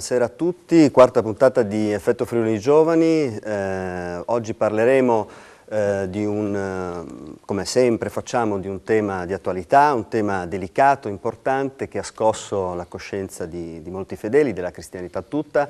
buonasera a tutti, quarta puntata di Effetto Friuli Giovani. Oggi parleremo come sempre facciamo, di un tema di attualità, un tema delicato, importante, che ha scosso la coscienza di molti fedeli, della cristianità tutta,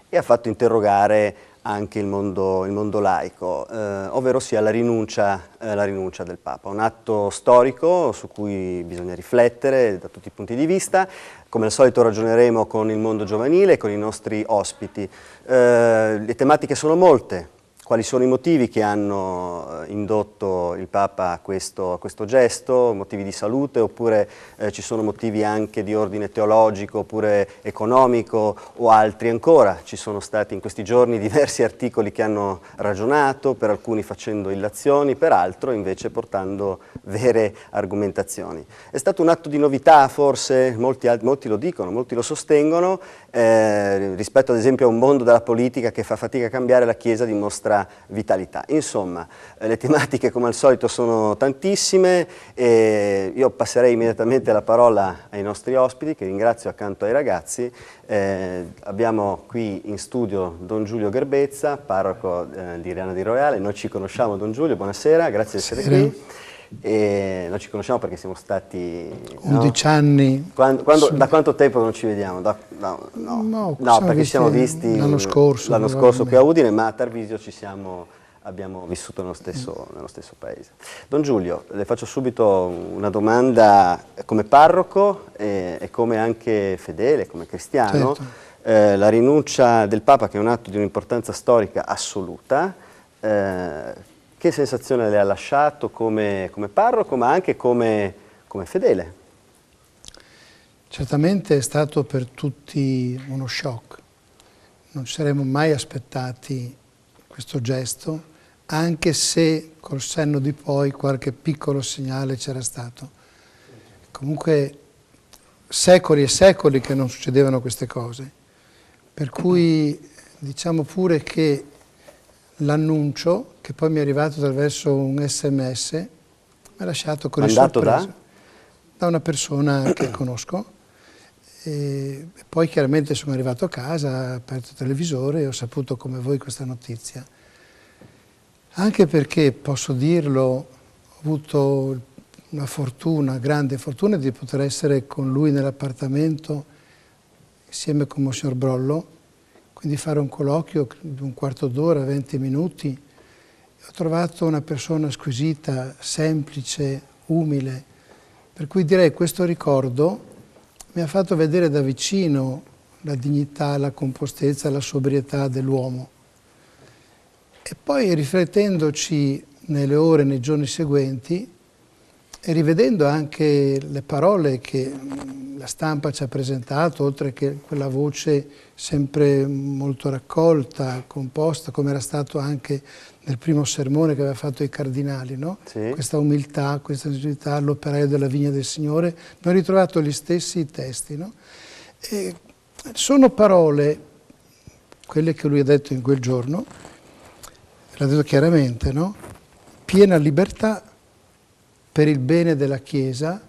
e ha fatto interrogare anche il mondo laico, ovvero sia la rinuncia del Papa. Un atto storico su cui bisogna riflettere da tutti i punti di vista. Come al solito ragioneremo con il mondo giovanile e con i nostri ospiti. Le tematiche sono molte. Quali sono i motivi che hanno indotto il Papa a questo gesto? Motivi di salute, oppure ci sono motivi anche di ordine teologico oppure economico o altri ancora? Ci sono stati in questi giorni diversi articoli che hanno ragionato, per alcuni facendo illazioni, per altro invece portando vere argomentazioni. È stato un atto di novità, forse, molti lo dicono, molti lo sostengono, rispetto ad esempio a un mondo della politica che fa fatica a cambiare. La Chiesa dimostra vitalità. Insomma, le tematiche come al solito sono tantissime e io passerei immediatamente la parola ai nostri ospiti, che ringrazio accanto ai ragazzi. Abbiamo qui in studio Don Giulio Gerbezza, parroco di Riana di Roiale. Noi ci conosciamo, Don Giulio, buonasera, grazie di essere qui. E noi ci conosciamo perché siamo stati 11 anni. Da quanto tempo non ci vediamo? No, perché ci siamo visti l'anno scorso qui a Udine, ma a Tarvisio abbiamo vissuto nello stesso paese. Don Giulio, le faccio subito una domanda come parroco e come anche fedele, come cristiano. Certo. La rinuncia del Papa, che è un atto di un'importanza storica assoluta, che sensazione le ha lasciato come parroco, ma anche come fedele? Certamente è stato per tutti uno shock. Non ci saremmo mai aspettati questo gesto, anche se col senno di poi qualche piccolo segnale c'era stato. Comunque secoli e secoli che non succedevano queste cose, per cui diciamo pure che l'annuncio, che poi mi è arrivato attraverso un SMS, mi ha lasciato con il sorpreso da una persona che conosco. E poi chiaramente sono arrivato a casa, ho aperto il televisore e ho saputo come voi questa notizia. Anche perché, posso dirlo, ho avuto una grande fortuna di poter essere con lui nell'appartamento insieme con Monsignor Brollo, quindi fare un colloquio di un quarto d'ora, 20 minuti. Ho trovato una persona squisita, semplice, umile, per cui direi che questo ricordo mi ha fatto vedere da vicino la dignità, la compostezza, la sobrietà dell'uomo. E poi riflettendoci nelle ore, nei giorni seguenti, e rivedendo anche le parole che la stampa ci ha presentato, oltre che quella voce sempre molto raccolta, composta, come era stato anche nel primo sermone che aveva fatto ai cardinali, no? Sì. Questa umiltà, questa sensibilità, l'operaio della vigna del Signore, mi ho ritrovato gli stessi testi, no? E sono parole, quelle che lui ha detto in quel giorno, l'ha detto chiaramente, no? Piena libertà per il bene della Chiesa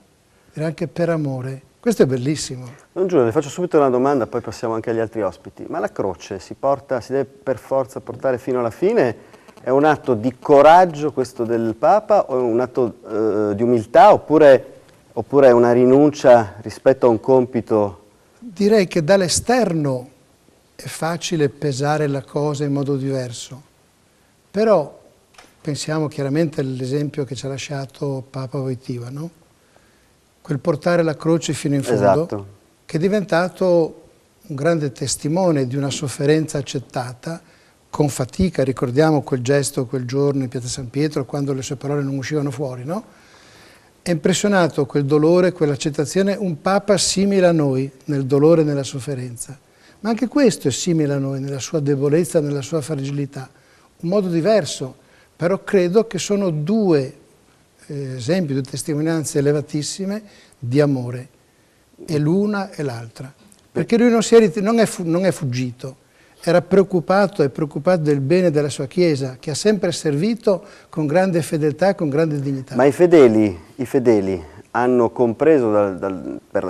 e anche per amore. Questo è bellissimo. Don Giulio, le faccio subito una domanda, poi passiamo anche agli altri ospiti. Ma la croce si deve per forza portare fino alla fine? È un atto di coraggio questo del Papa, o è un atto di umiltà, oppure è una rinuncia rispetto a un compito? Direi che dall'esterno è facile pesare la cosa in modo diverso, però pensiamo chiaramente all'esempio che ci ha lasciato Papa Wojtyła, no? Quel portare la croce fino in fondo, esatto, che è diventato un grande testimone di una sofferenza accettata, con fatica. Ricordiamo quel gesto quel giorno in Piazza San Pietro, quando le sue parole non uscivano fuori, no? È impressionato quel dolore, quell'accettazione, un Papa simile a noi nel dolore e nella sofferenza. Ma anche questo è simile a noi nella sua debolezza, nella sua fragilità. Un modo diverso, però credo che sono due esempi, due testimonianze elevatissime di amore, e l'una e l'altra. Perché lui non è fuggito, era preoccupato, è preoccupato del bene della sua Chiesa, che ha sempre servito con grande fedeltà e con grande dignità. Ma i fedeli hanno compreso,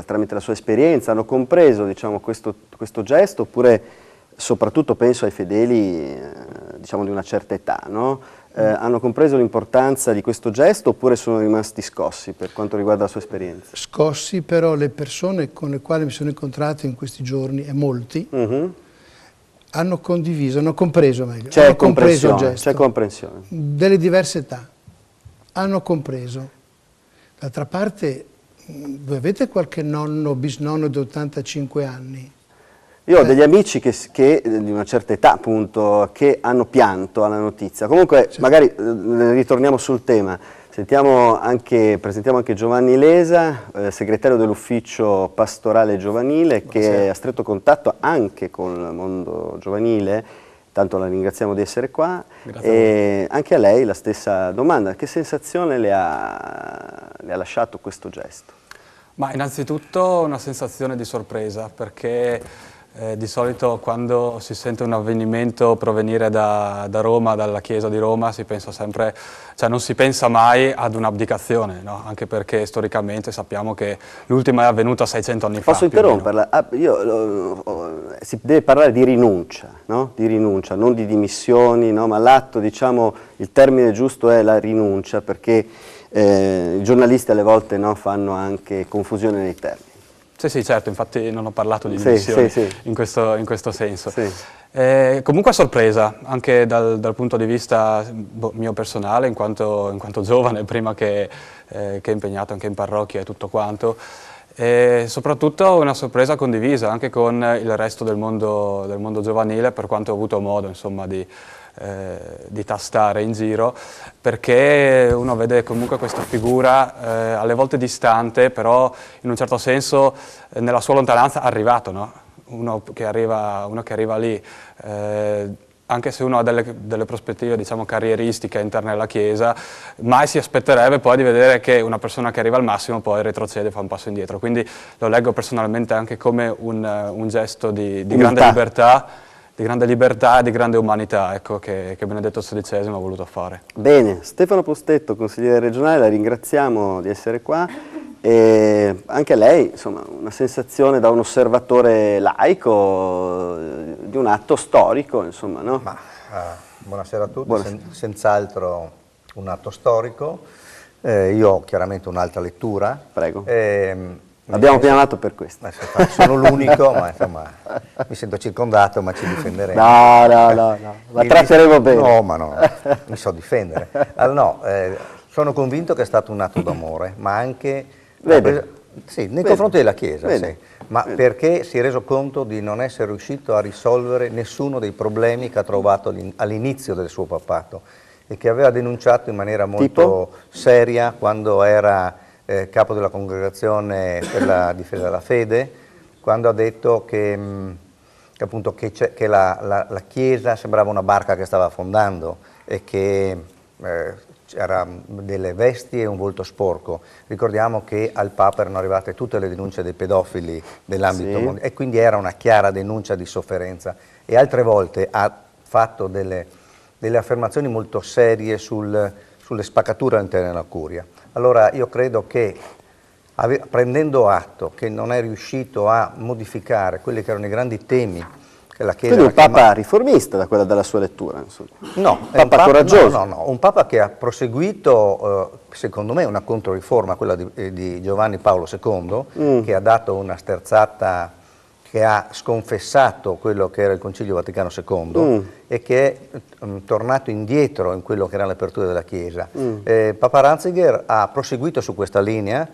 tramite la sua esperienza, hanno compreso, diciamo, questo gesto, oppure soprattutto penso ai fedeli diciamo, di una certa età, no? Hanno compreso l'importanza di questo gesto oppure sono rimasti scossi per quanto riguarda la sua esperienza? Scossi, però le persone con le quali mi sono incontrato in questi giorni, e molti, hanno condiviso, hanno compreso meglio, hanno compreso il gesto. C'è comprensione. Delle diverse età, hanno compreso. D'altra parte, voi avete qualche nonno o bisnonno di 85 anni? Io ho degli amici che di una certa età, appunto, che hanno pianto alla notizia. Comunque, magari ritorniamo sul tema. Presentiamo anche Giovanni Lesa, segretario dell'ufficio pastorale giovanile, che è a stretto contatto anche con il mondo giovanile. Tanto la ringraziamo di essere qua. E anche a lei la stessa domanda. Che sensazione le ha lasciato questo gesto? Ma innanzitutto una sensazione di sorpresa, perché di solito quando si sente un avvenimento provenire da Roma, dalla Chiesa di Roma, si pensa sempre, cioè non si pensa mai ad un'abdicazione, no? Anche perché storicamente sappiamo che l'ultima è avvenuta 600 anni fa. Posso interromperla? Si deve parlare di rinuncia, no? Di rinuncia, non di dimissioni, no? Ma l'atto, diciamo, il termine giusto è la rinuncia, perché i giornalisti alle volte, no, fanno anche confusione nei termini. Sì, certo, infatti non ho parlato di dimissioni in questo senso. Sì. Comunque a sorpresa, anche dal punto di vista mio personale, in quanto giovane, prima che impegnato anche in parrocchia e tutto quanto, e soprattutto una sorpresa condivisa anche con il resto del mondo giovanile, per quanto ho avuto modo, insomma, di tastare in giro, perché uno vede comunque questa figura alle volte distante, però in un certo senso nella sua lontananza arrivato, no? Uno che arriva lì, anche se uno ha delle prospettive, diciamo, carrieristiche interne alla Chiesa, mai si aspetterebbe poi di vedere che una persona che arriva al massimo poi retrocede e fa un passo indietro. Quindi lo leggo personalmente anche come un gesto di grande libertà e di grande umanità, ecco, che Benedetto XVI ha voluto fare. Bene, Stefano Postetto, consigliere regionale, la ringraziamo di essere qua. E anche lei, insomma, una sensazione da un osservatore laico di un atto storico, insomma, no? Buonasera a tutti, senz'altro un atto storico. Io ho chiaramente un'altra lettura. Prego. Abbiamo chiamato per questo. Sono l'unico, ma insomma mi sento circondato, ma ci difenderemo. No, la tratteremo bene. No, ma no, mi so difendere. Allora, sono convinto che è stato un atto d'amore, ma anche nei confronti della Chiesa, ma perché si è reso conto di non essere riuscito a risolvere nessuno dei problemi che ha trovato all'inizio del suo papato e che aveva denunciato in maniera molto seria quando era capo della congregazione per la difesa della fede, quando ha detto che la Chiesa sembrava una barca che stava affondando e che c'era delle vesti e un volto sporco. Ricordiamo che al Papa erano arrivate tutte le denunce dei pedofili dell'ambito mondiale e quindi era una chiara denuncia di sofferenza, e altre volte ha fatto delle affermazioni molto serie sulle spaccature all'interno della Curia. Allora io credo che prendendo atto che non è riuscito a modificare quelli che erano i grandi temi che la Chiesa... Quindi un Papa riformista dalla sua lettura, insomma. No, un Papa coraggioso. No, un Papa che ha proseguito, secondo me, una controriforma, quella di Giovanni Paolo II, che ha dato una sterzata, che ha sconfessato quello che era il Concilio Vaticano II e che è tornato indietro in quello che era l'apertura della Chiesa. Papa Ratzinger ha proseguito su questa linea,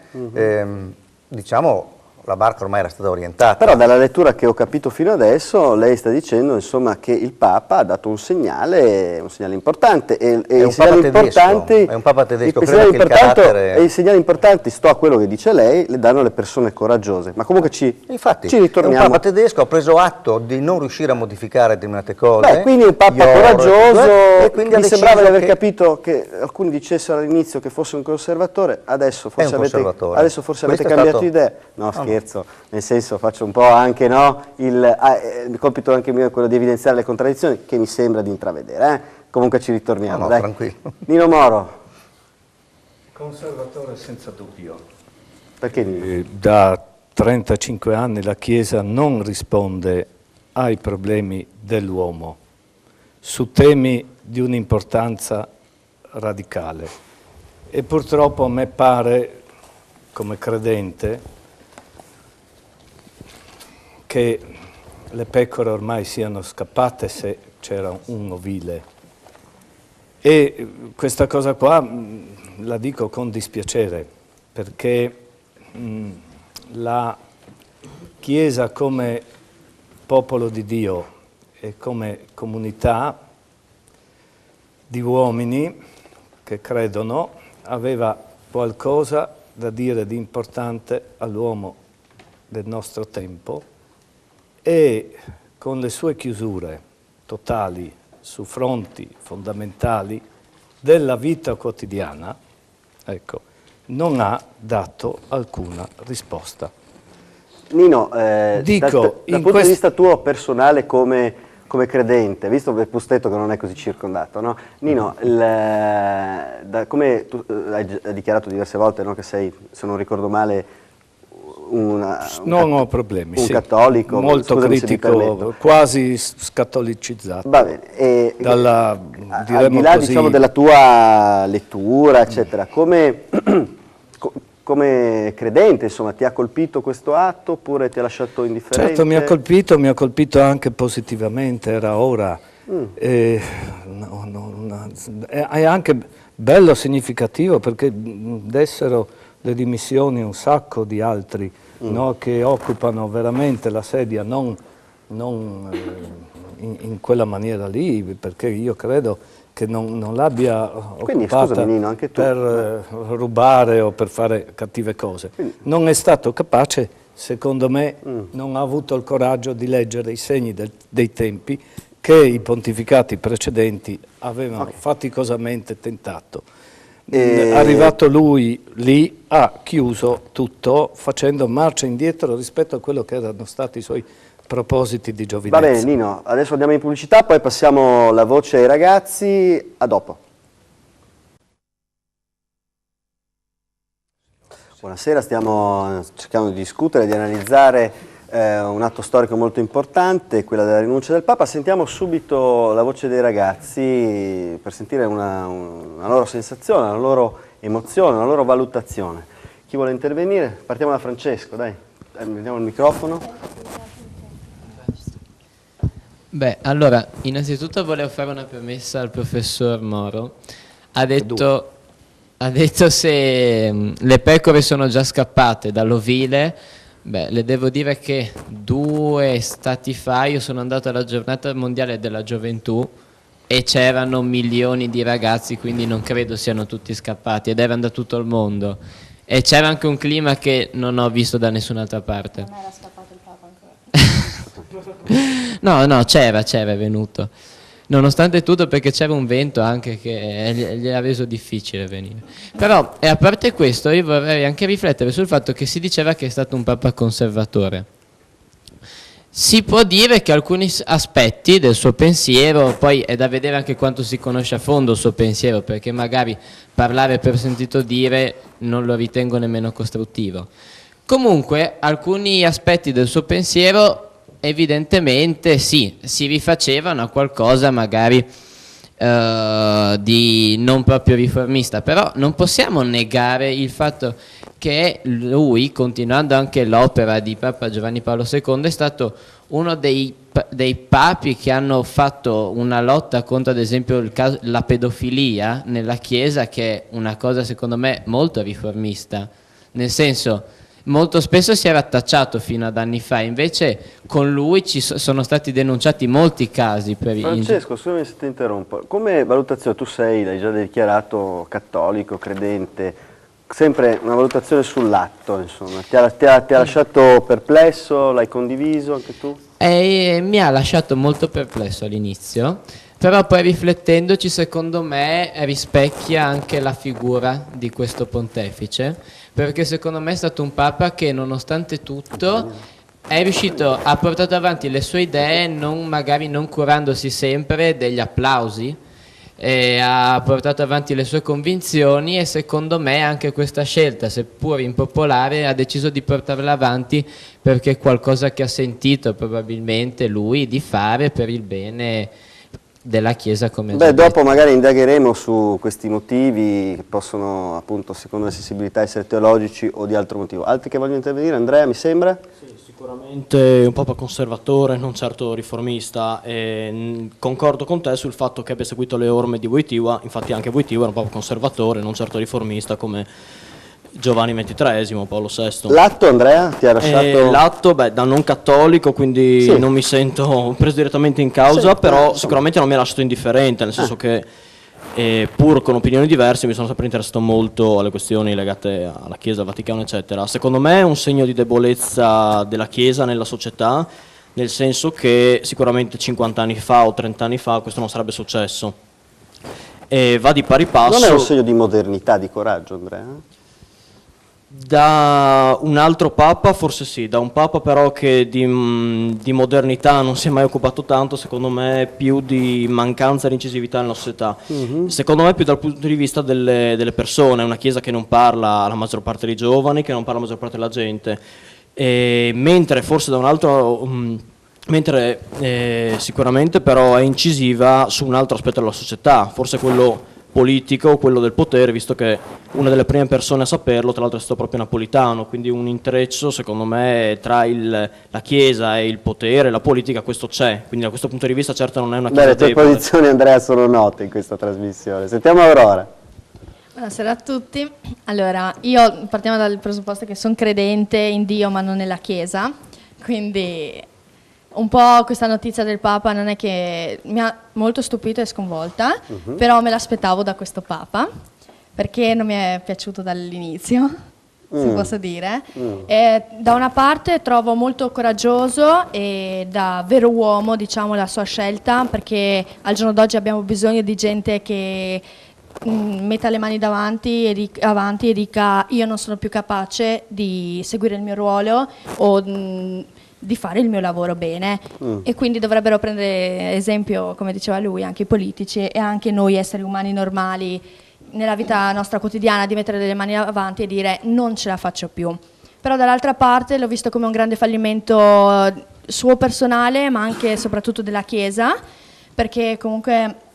diciamo la barca ormai era stata orientata. Però dalla lettura che ho capito fino adesso lei sta dicendo, insomma, che il Papa ha dato un segnale importante e è un Papa tedesco, è un Papa tedesco, credo che il carattere... E i segnali importanti, sto a quello che dice lei, le danno le persone coraggiose, ma comunque ci ritorniamo. È un Papa tedesco, ha preso atto di non riuscire a modificare determinate cose. Quindi un Papa coraggioso, mi sembrava di aver capito che alcuni dicessero all'inizio che fosse un conservatore, adesso forse avete cambiato idea. No, scherzo, nel senso faccio un po' anche, no, il compito anche mio è quello di evidenziare le contraddizioni che mi sembra di intravedere. Comunque ci ritorniamo, dai. Tranquillo. Nino Moro. Conservatore senza dubbio, Perché? Da 35 anni la Chiesa non risponde ai problemi dell'uomo su temi di un'importanza radicale e purtroppo a me pare, come credente, che le pecore ormai siano scappate se c'era un ovile. E questa cosa qua la dico con dispiacere, perché la Chiesa come popolo di Dio e come comunità di uomini che credono aveva qualcosa da dire di importante all'uomo del nostro tempo e con le sue chiusure totali su fronti fondamentali della vita quotidiana, ecco, non ha dato alcuna risposta. Nino, Dico, dal punto di vista tuo personale come credente, visto per Pustetto che non è così circondato, no? Nino, come tu hai dichiarato diverse volte, no, che sei, se non ricordo male, non ho problemi, un sì. cattolico, molto critico, quasi scatolicizzato. Va bene, al di là così, diciamo, della tua lettura, eccetera, come credente, insomma, ti ha colpito questo atto oppure ti ha lasciato indifferente? Certo, mi ha colpito anche positivamente, era ora. È anche bello, significativo, perché dessero le dimissioni un sacco di altri, no, che occupano veramente la sedia non in quella maniera lì, perché io credo che non l'abbia occupata scusami, Nino, anche tu, per rubare o per fare cattive cose. Non è stato capace, secondo me, non ha avuto il coraggio di leggere i segni dei tempi che i pontificati precedenti avevano faticosamente tentato. Arrivato lui lì ha chiuso tutto facendo marcia indietro rispetto a quello che erano stati i suoi propositi di giovinezza. Va bene Nino, adesso andiamo in pubblicità, poi passiamo la voce ai ragazzi, a dopo. Buonasera, stiamo cercando di discutere, di analizzare un atto storico molto importante, quella della rinuncia del Papa. Sentiamo subito la voce dei ragazzi per sentire una loro sensazione, una loro emozione, una loro valutazione. Chi vuole intervenire? Partiamo da Francesco, dai, prendiamo il microfono. Beh, allora, innanzitutto volevo fare una premessa al professor Moro. Ha detto se le pecore sono già scappate dall'ovile. Beh, le devo dire che 2 stati fa io sono andato alla giornata mondiale della gioventù e c'erano milioni di ragazzi, quindi non credo siano tutti scappati, ed erano da tutto il mondo. E c'era anche un clima che non ho visto da nessun'altra parte. Non era scappato il Papa ancora. No, c'era, è venuto. Nonostante tutto, perché c'era un vento anche che gli ha reso difficile venire. Però, e a parte questo, io vorrei anche riflettere sul fatto che si diceva che è stato un Papa conservatore. Si può dire che alcuni aspetti del suo pensiero, poi è da vedere anche quanto si conosce a fondo il suo pensiero, perché magari parlare per sentito dire non lo ritengo nemmeno costruttivo. Comunque, alcuni aspetti del suo pensiero evidentemente sì, si rifacevano a qualcosa magari di non proprio riformista, però non possiamo negare il fatto che lui, continuando anche l'opera di Papa Giovanni Paolo II, è stato uno dei papi che hanno fatto una lotta contro ad esempio la pedofilia nella Chiesa, che è una cosa secondo me molto riformista, nel senso molto spesso si era tacciato fino ad anni fa, invece con lui sono stati denunciati molti casi. Francesco, scusami se ti interrompo, come valutazione, tu l'hai già dichiarato cattolico, credente, sempre una valutazione sull'atto, insomma, ti ha lasciato perplesso, l'hai condiviso anche tu? Mi ha lasciato molto perplesso all'inizio, però poi riflettendoci secondo me rispecchia anche la figura di questo pontefice, perché secondo me è stato un Papa che nonostante tutto è riuscito a portare avanti le sue idee, magari non curandosi sempre degli applausi, ha portato avanti le sue convinzioni, e secondo me anche questa scelta, seppur impopolare, ha deciso di portarla avanti perché è qualcosa che ha sentito probabilmente lui di fare per il bene della Chiesa, come già detto. Dopo magari indagheremo su questi motivi che possono, appunto, secondo le sensibilità, essere teologici o di altro motivo. Altri che vogliono intervenire? Andrea, mi sembra? Sì, sicuramente un papa conservatore, non certo riformista, e concordo con te sul fatto che abbia seguito le orme di Wojtyła. Infatti anche Wojtyła era un papa conservatore, non certo riformista come Giovanni XXIII, Paolo VI. L'atto, Andrea, ti ha lasciato? L'atto, da non cattolico, quindi sì, non mi sento preso direttamente in causa, però sicuramente non mi ha lasciato indifferente, nel senso che pur con opinioni diverse mi sono sempre interessato molto alle questioni legate alla Chiesa, al Vaticano, eccetera. Secondo me è un segno di debolezza della Chiesa nella società, nel senso che sicuramente 50 anni fa o 30 anni fa questo non sarebbe successo. E va di pari passo... Non è un segno di modernità, di coraggio, Andrea? Da un altro papa forse sì, da un papa però che di modernità non si è mai occupato tanto, secondo me più di mancanza di incisività nella società. Secondo me più dal punto di vista delle persone, una Chiesa che non parla alla maggior parte dei giovani, che non parla alla maggior parte della gente, mentre forse da un altro... sicuramente però è incisiva su un altro aspetto della società, forse quello politico, quello del potere, visto che una delle prime persone a saperlo tra l'altro è stato proprio Napolitano, quindi un intreccio secondo me tra la Chiesa e il potere, la politica, questo c'è, quindi da questo punto di vista certo non è una Chiesa le tue debole. posizioni, Andrea, sono note in questa trasmissione. Sentiamo Aurora. Buonasera a tutti. Allora, partiamo dal presupposto che sono credente in Dio ma non nella Chiesa, quindi un po' questa notizia del Papa non è che mi ha molto stupito e sconvolta, però me l'aspettavo da questo Papa, perché non mi è piaciuto dall'inizio, se posso dire. E da una parte trovo molto coraggioso e da vero uomo, diciamo, la sua scelta, perché al giorno d'oggi abbiamo bisogno di gente che metta le mani avanti e dica io non sono più capace di seguire il mio ruolo o di fare il mio lavoro bene, e quindi dovrebbero prendere esempio, come diceva lui, anche i politici e anche noi esseri umani normali nella vita nostra quotidiana, di mettere le mani avanti e dire non ce la faccio più. Però dall'altra parte l'ho visto come un grande fallimento suo personale, ma anche e soprattutto della Chiesa, perché comunque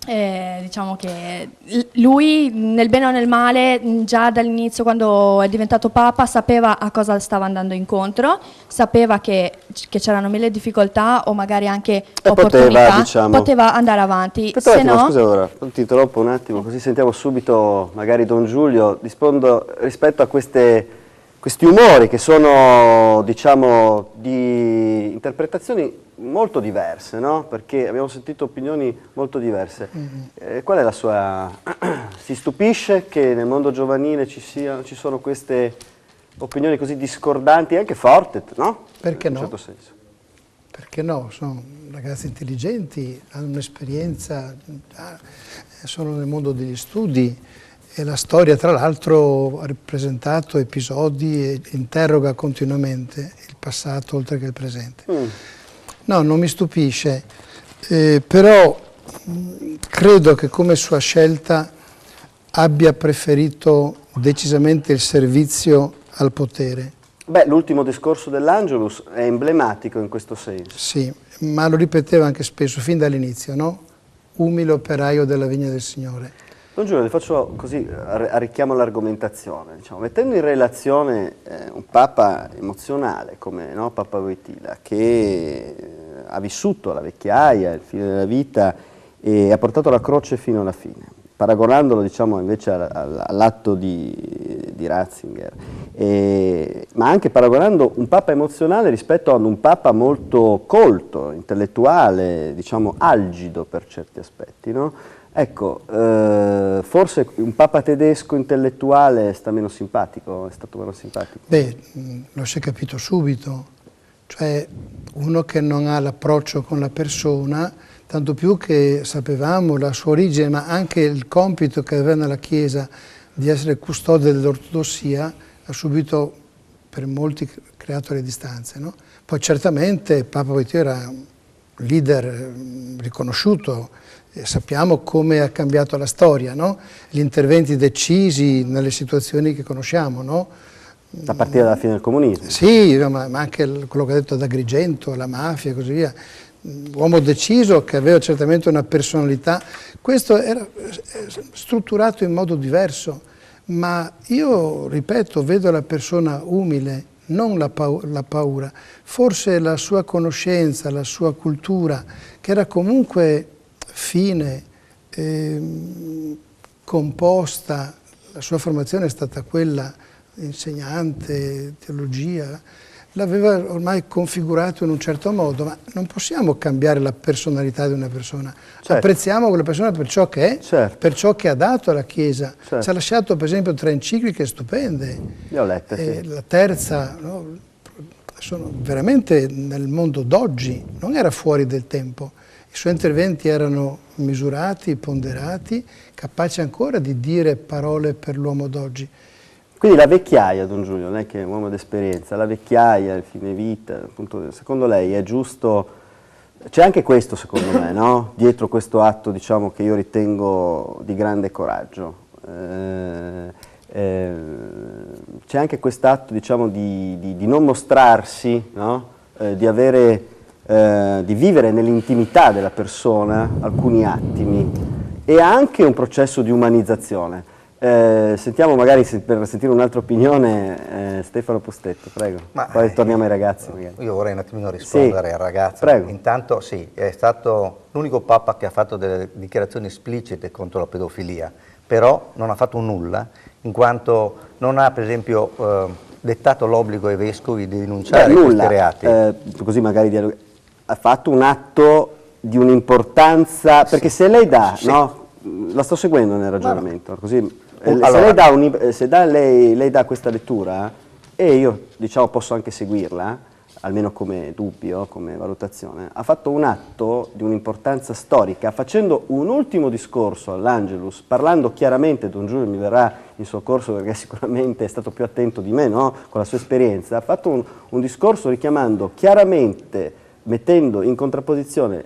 diciamo che lui, nel bene o nel male, già dall'inizio, quando è diventato Papa, sapeva a cosa stava andando incontro, sapeva che c'erano mille difficoltà o magari anche opportunità, poteva andare avanti. Aspetta un attimo, scusa, ora ti interrompo un attimo, così sentiamo subito magari Don Giulio. Rispondo rispetto a questi umori che sono, diciamo, di interpretazioni molto diverse, no? Perché abbiamo sentito opinioni molto diverse. Qual è la sua... Si stupisce che nel mondo giovanile ci sono queste opinioni così discordanti, anche forti, no? Perché no? In un certo senso. Perché no? Sono ragazzi intelligenti, hanno un'esperienza, sono nel mondo degli studi, e la storia tra l'altro ha rappresentato episodi e interroga continuamente il passato oltre che il presente. No, non mi stupisce, però credo che come sua scelta abbia preferito decisamente il servizio al potere. Beh, l'ultimo discorso dell'Angelus è emblematico in questo senso. Sì, ma lo ripeteva anche spesso, fin dall'inizio, no? Umile operaio della vigna del Signore. Don Giulio, le faccio così, arricchiamo l'argomentazione. Diciamo, mettendo in relazione un Papa emozionale come Papa Wojtyła, che ha vissuto la vecchiaia, il fine della vita e ha portato la croce fino alla fine, paragonandolo, diciamo, invece all'atto di Ratzinger, ma anche paragonando un Papa emozionale rispetto ad un Papa molto colto, intellettuale, diciamo algido per certi aspetti, no? Ecco, forse un Papa tedesco intellettuale sta meno simpatico, è stato meno simpatico? Beh, lo si è capito subito, cioè uno che non ha l'approccio con la persona, tanto più che sapevamo la sua origine, ma anche il compito che aveva nella Chiesa di essere custode dell'ortodossia, ha subito per molti creato le distanze, no? Poi certamente Papa Wojtyła era leader riconosciuto, sappiamo come ha cambiato la storia, no? Gli interventi decisi nelle situazioni che conosciamo, no? A partire dalla fine del comunismo. Sì, ma anche quello che ha detto ad Agrigento, la mafia e così via. Uomo deciso che aveva certamente una personalità. Questo era strutturato in modo diverso, ma io, ripeto, vedo la persona umile, non la paura. Forse la sua conoscenza, la sua cultura, che era comunque fine, composta, la sua formazione è stata quella insegnante, teologia, l'aveva ormai configurato in un certo modo, ma non possiamo cambiare la personalità di una persona. Certo. Apprezziamo quella persona per ciò che è, certo, per ciò che ha dato alla Chiesa. Certo. Ci ha lasciato per esempio 3 encicliche stupende. Le ho lette, sì. La terza, no, sono veramente nel mondo d'oggi, non era fuori del tempo. I suoi interventi erano misurati, ponderati, capaci ancora di dire parole per l'uomo d'oggi. Quindi la vecchiaia, Don Giulio, non è che è un uomo d'esperienza, la vecchiaia, il fine vita, appunto, secondo lei è giusto, c'è anche questo secondo me, no? Dietro questo atto, diciamo, che io ritengo di grande coraggio, c'è anche quest'atto, diciamo, di non mostrarsi, no? Di vivere nell'intimità della persona alcuni attimi, e anche un processo di umanizzazione. Sentiamo magari, per sentire un'altra opinione, Stefano Postetto, prego. Poi torniamo ai ragazzi. Magari. Io vorrei un attimino rispondere ai ragazzi. Prego. Intanto sì, è stato l'unico Papa che ha fatto delle dichiarazioni esplicite contro la pedofilia, però non ha fatto nulla, in quanto non ha per esempio dettato l'obbligo ai vescovi di denunciare questi reati. Così magari ha fatto un atto di un'importanza, perché se lei dà, sì, no? La sto seguendo nel ragionamento, no, così. Allora, se lei dà questa lettura, e io, diciamo, posso anche seguirla, almeno come dubbio, come valutazione, ha fatto un atto di un'importanza storica, facendo un ultimo discorso all'Angelus, parlando chiaramente, Don Giulio mi verrà in soccorso perché sicuramente è stato più attento di me, no? Con la sua esperienza, ha fatto un discorso richiamando chiaramente, mettendo in contrapposizione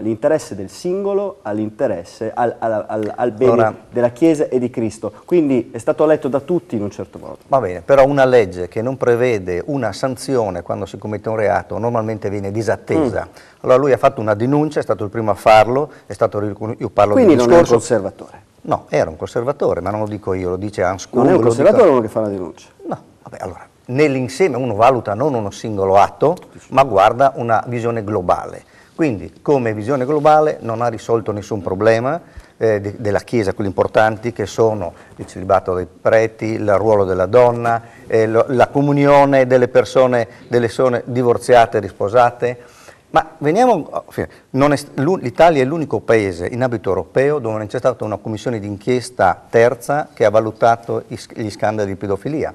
l'interesse del singolo all'interesse, al bene della Chiesa e di Cristo. Quindi è stato letto da tutti in un certo modo. Va bene, però una legge che non prevede una sanzione quando si commette un reato normalmente viene disattesa. Allora lui ha fatto una denuncia, è stato il primo a farlo, è stato, io parlo quindi del discorso. Non è un conservatore? No, era un conservatore, ma non lo dico io, lo dice Hans Kuhn. Non è un conservatore uno che fa una denuncia? No, vabbè, allora. Nell'insieme uno valuta non uno singolo atto, ma guarda una visione globale. Quindi, come visione globale, non ha risolto nessun problema della Chiesa, quelli importanti che sono il celibato dei preti, il ruolo della donna, la comunione delle persone divorziate e risposate. Ma veniamo, l'Italia è l'unico paese in ambito europeo dove non c'è stata una commissione d'inchiesta terza che ha valutato gli scandali di pedofilia.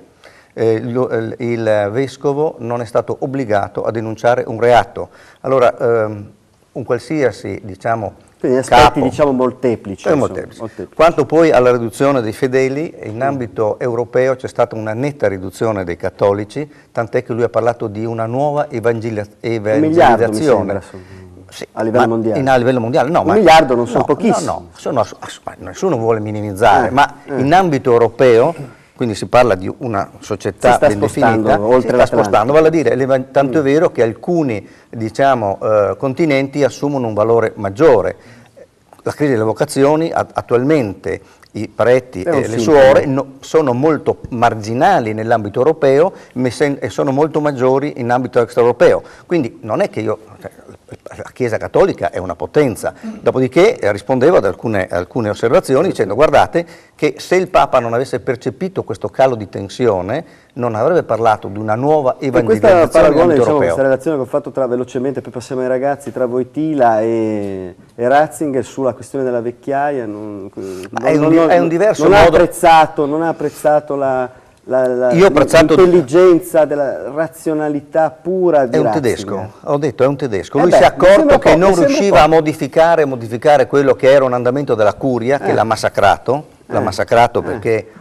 Il vescovo non è stato obbligato a denunciare un reato. Allora, un qualsiasi, diciamo, quindi aspetti, diciamo, molteplici. Quanto poi alla riduzione dei fedeli, in ambito europeo c'è stata una netta riduzione dei cattolici, tant'è che lui ha parlato di una nuova evangelizzazione. 1 miliardo, mi sembra, sì, a livello mondiale. A livello mondiale, no, 1 miliardo non sono pochissimi. No, nessuno vuole minimizzare, ma in ambito europeo, quindi si parla di una società ben definita, oltre si sta spostando, vale a dire, tanto è vero che alcuni, diciamo, continenti assumono un valore maggiore. La crisi delle vocazioni, attualmente i preti e le suore sono molto marginali nell'ambito europeo e sono molto maggiori in ambito extraeuropeo. Quindi non è che la Chiesa Cattolica è una potenza, dopodiché rispondevo ad alcune osservazioni dicendo: guardate che se il Papa non avesse percepito questo calo di tensione non avrebbe parlato di una nuova evangelizzazione. Questa paragone, diciamo, questa relazione che ho fatto velocemente, poi passiamo ai ragazzi, tra Wojtyla e Ratzinger sulla questione della vecchiaia, è un diverso modo. Non ha apprezzato l'intelligenza della razionalità pura di Ratzinger. Tedesco, ho detto è un tedesco. Lui si è accorto che non riusciva a modificare quello che era un andamento della curia che l'ha massacrato. l'ha massacrato perché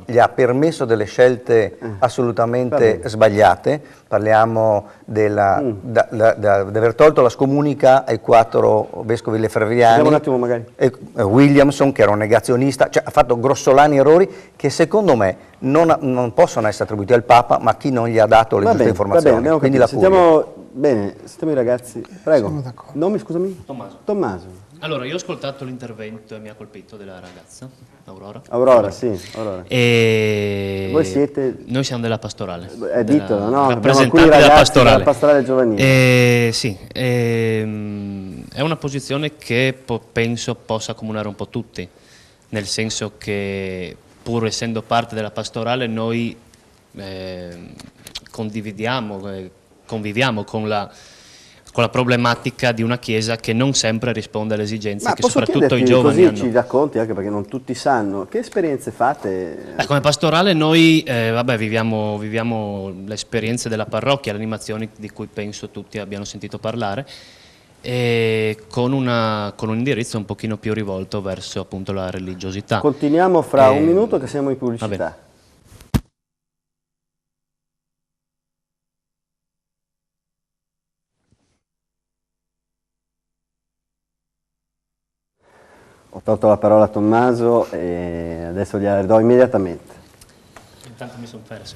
gli ha permesso delle scelte assolutamente sbagliate. Parliamo di aver tolto la scomunica ai 4 vescovi lefebvriani, un attimo magari. E Williamson, che era un negazionista, cioè ha fatto grossolani errori che secondo me non possono essere attribuiti al Papa, ma a chi non gli ha dato le giuste informazioni. Va bene, quindi la sentiamo i ragazzi. Prego. Siamo d'accordo. Nome, scusami? Tommaso. Allora, io ho ascoltato l'intervento e mi ha colpito della ragazza, Aurora. Aurora, sì, Aurora. E Voi siete? Noi siamo della pastorale. Ditelo, no? Rappresentanti della pastorale giovanile. Sì, è una posizione che penso possa accomunare un po' tutti, nel senso che pur essendo parte della pastorale noi conviviamo con la problematica di una Chiesa che non sempre risponde alle esigenze che soprattutto i giovani hanno. Così ci racconti, anche perché non tutti sanno, che esperienze fate? Come pastorale noi viviamo le esperienze della parrocchia, le animazioni di cui penso tutti abbiano sentito parlare, e con un indirizzo un pochino più rivolto verso appunto la religiosità. Continuiamo fra un minuto che siamo in pubblicità. Ho tolto la parola a Tommaso e adesso gliela do immediatamente. Intanto mi sono perso.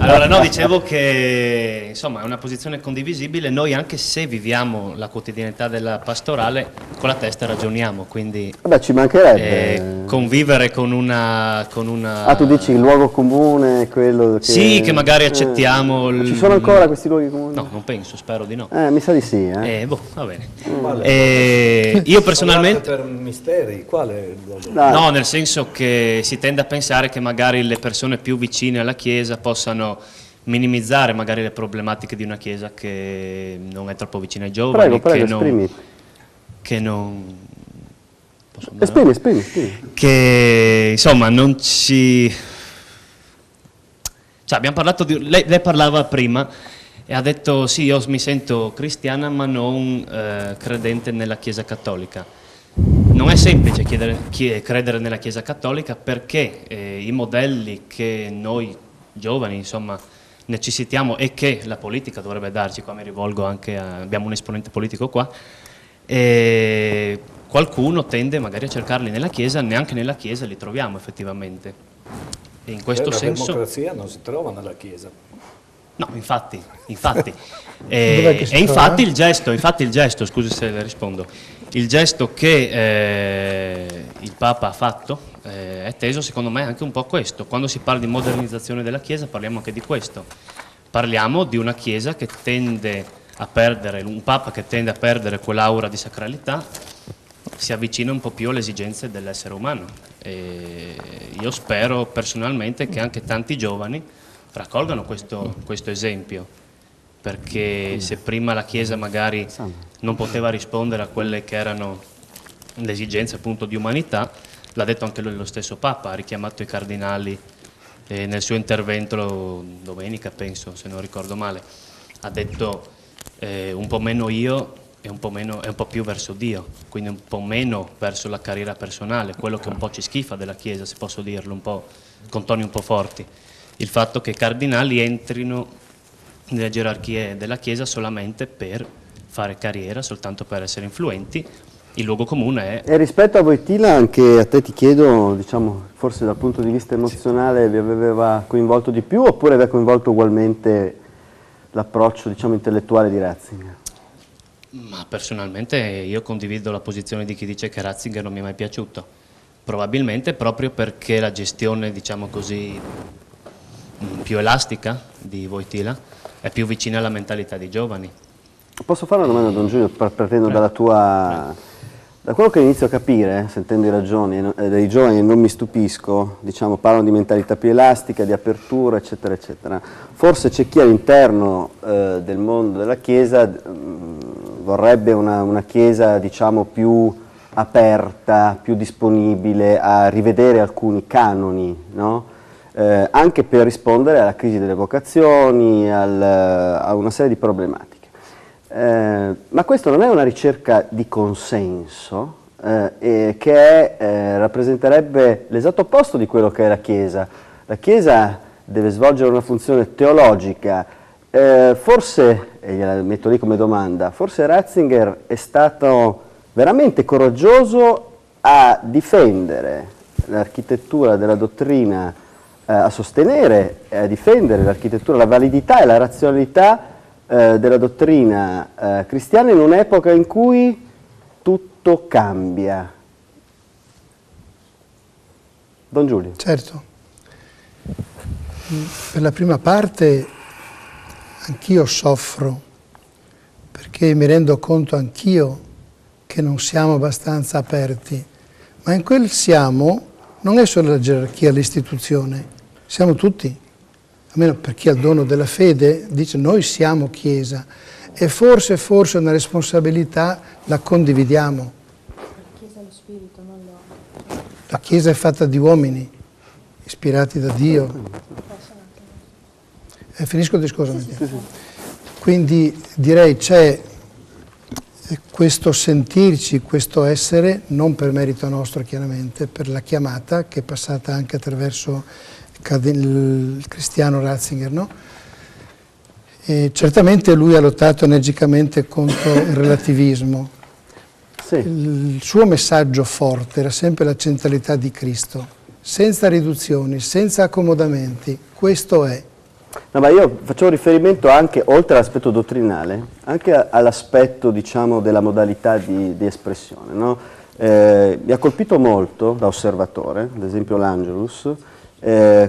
Allora no, dicevo che insomma è una posizione condivisibile, noi anche se viviamo la quotidianità della pastorale con la testa ragioniamo, quindi ci mancherebbe. Convivere con una... tu dici il luogo comune, quello che... Sì, che magari accettiamo... Ci sono ancora questi luoghi comuni? No, non penso, spero di no. Mi sa di sì. Va bene. Io personalmente... Per misteri, qual è il luogo? No, nel senso che si tende a pensare che magari le persone più vicine alla Chiesa possano minimizzare magari le problematiche di una Chiesa che non è troppo vicina ai giovani, esprimi. Esprimi. Che insomma non ci... Cioè abbiamo parlato di... Lei parlava prima e ha detto sì, io mi sento cristiana ma non credente nella Chiesa cattolica. Non è semplice credere nella Chiesa cattolica perché i modelli che noi giovani insomma necessitiamo e che la politica dovrebbe darci, qua mi rivolgo anche abbiamo un esponente politico qua, qualcuno tende magari a cercarli nella Chiesa, neanche nella Chiesa li troviamo effettivamente. E in questo senso... La democrazia non si trova nella Chiesa. No, infatti. E infatti il gesto, scusi se le rispondo, il gesto che il Papa ha fatto è teso secondo me anche un po' a questo. Quando si parla di modernizzazione della Chiesa parliamo anche di questo. Parliamo di una Chiesa che tende a perdere, un Papa che tende a perdere quell'aura di sacralità, si avvicina un po' più alle esigenze dell'essere umano. E io spero personalmente che anche tanti giovani raccolgano questo esempio, perché se prima la Chiesa magari non poteva rispondere a quelle che erano le esigenze appunto di umanità, l'ha detto anche lui, lo stesso Papa, ha richiamato i cardinali nel suo intervento domenica, penso, se non ricordo male, ha detto un po' meno io e un po' più verso Dio, quindi un po' meno verso la carriera personale, quello che un po' ci schifa della Chiesa, se posso dirlo, un po' con toni un po' forti. Il fatto che i cardinali entrino nelle gerarchie della Chiesa solamente per fare carriera, soltanto per essere influenti, il luogo comune è... E rispetto a Wojtyla, anche a te ti chiedo, diciamo, forse dal punto di vista emozionale vi aveva coinvolto di più oppure aveva coinvolto ugualmente l'approccio, diciamo, intellettuale di Ratzinger? Ma personalmente io condivido la posizione di chi dice che Ratzinger non mi è mai piaciuto, probabilmente proprio perché la gestione, diciamo così, più elastica di Wojtyla è più vicina alla mentalità dei giovani. Posso fare una domanda, Don Giulio, partendo dalla tua... Da quello che inizio a capire, sentendo i ragioni dei giovani, non mi stupisco, diciamo, parlano di mentalità più elastica, di apertura, eccetera, eccetera. Forse c'è chi all'interno del mondo della Chiesa vorrebbe una Chiesa, diciamo, più aperta, più disponibile a rivedere alcuni canoni, no? Anche per rispondere alla crisi delle vocazioni, a una serie di problematiche. Ma questo non è una ricerca di consenso, che rappresenterebbe l'esatto opposto di quello che è la Chiesa. La Chiesa deve svolgere una funzione teologica, forse, e gliela metto lì come domanda, forse Ratzinger è stato veramente coraggioso a difendere l'architettura della dottrina, a sostenere e a difendere l'architettura, la validità e la razionalità della dottrina cristiana in un'epoca in cui tutto cambia. Don Giulio. Certo. Per la prima parte anch'io soffro, perché mi rendo conto anch'io che non siamo abbastanza aperti, ma in quel siamo non è solo la gerarchia, l'istituzione, siamo tutti, almeno per chi ha il dono della fede, dice noi siamo Chiesa e forse una responsabilità la condividiamo. La Chiesa è lo spirito, non l'uomo. La Chiesa è fatta di uomini, ispirati da Dio. Finisco il discorso. Sì. Quindi direi c'è questo sentirci, questo essere, non per merito nostro chiaramente, per la chiamata che è passata anche attraverso il cristiano Ratzinger, no? E certamente lui ha lottato energicamente contro il relativismo. Sì. Il suo messaggio forte era sempre la centralità di Cristo, senza riduzioni, senza accomodamenti, questo è. No, ma io facevo riferimento anche, oltre all'aspetto dottrinale, anche all'aspetto, diciamo, della modalità di espressione, no? Mi ha colpito molto da osservatore, ad esempio l'Angelus,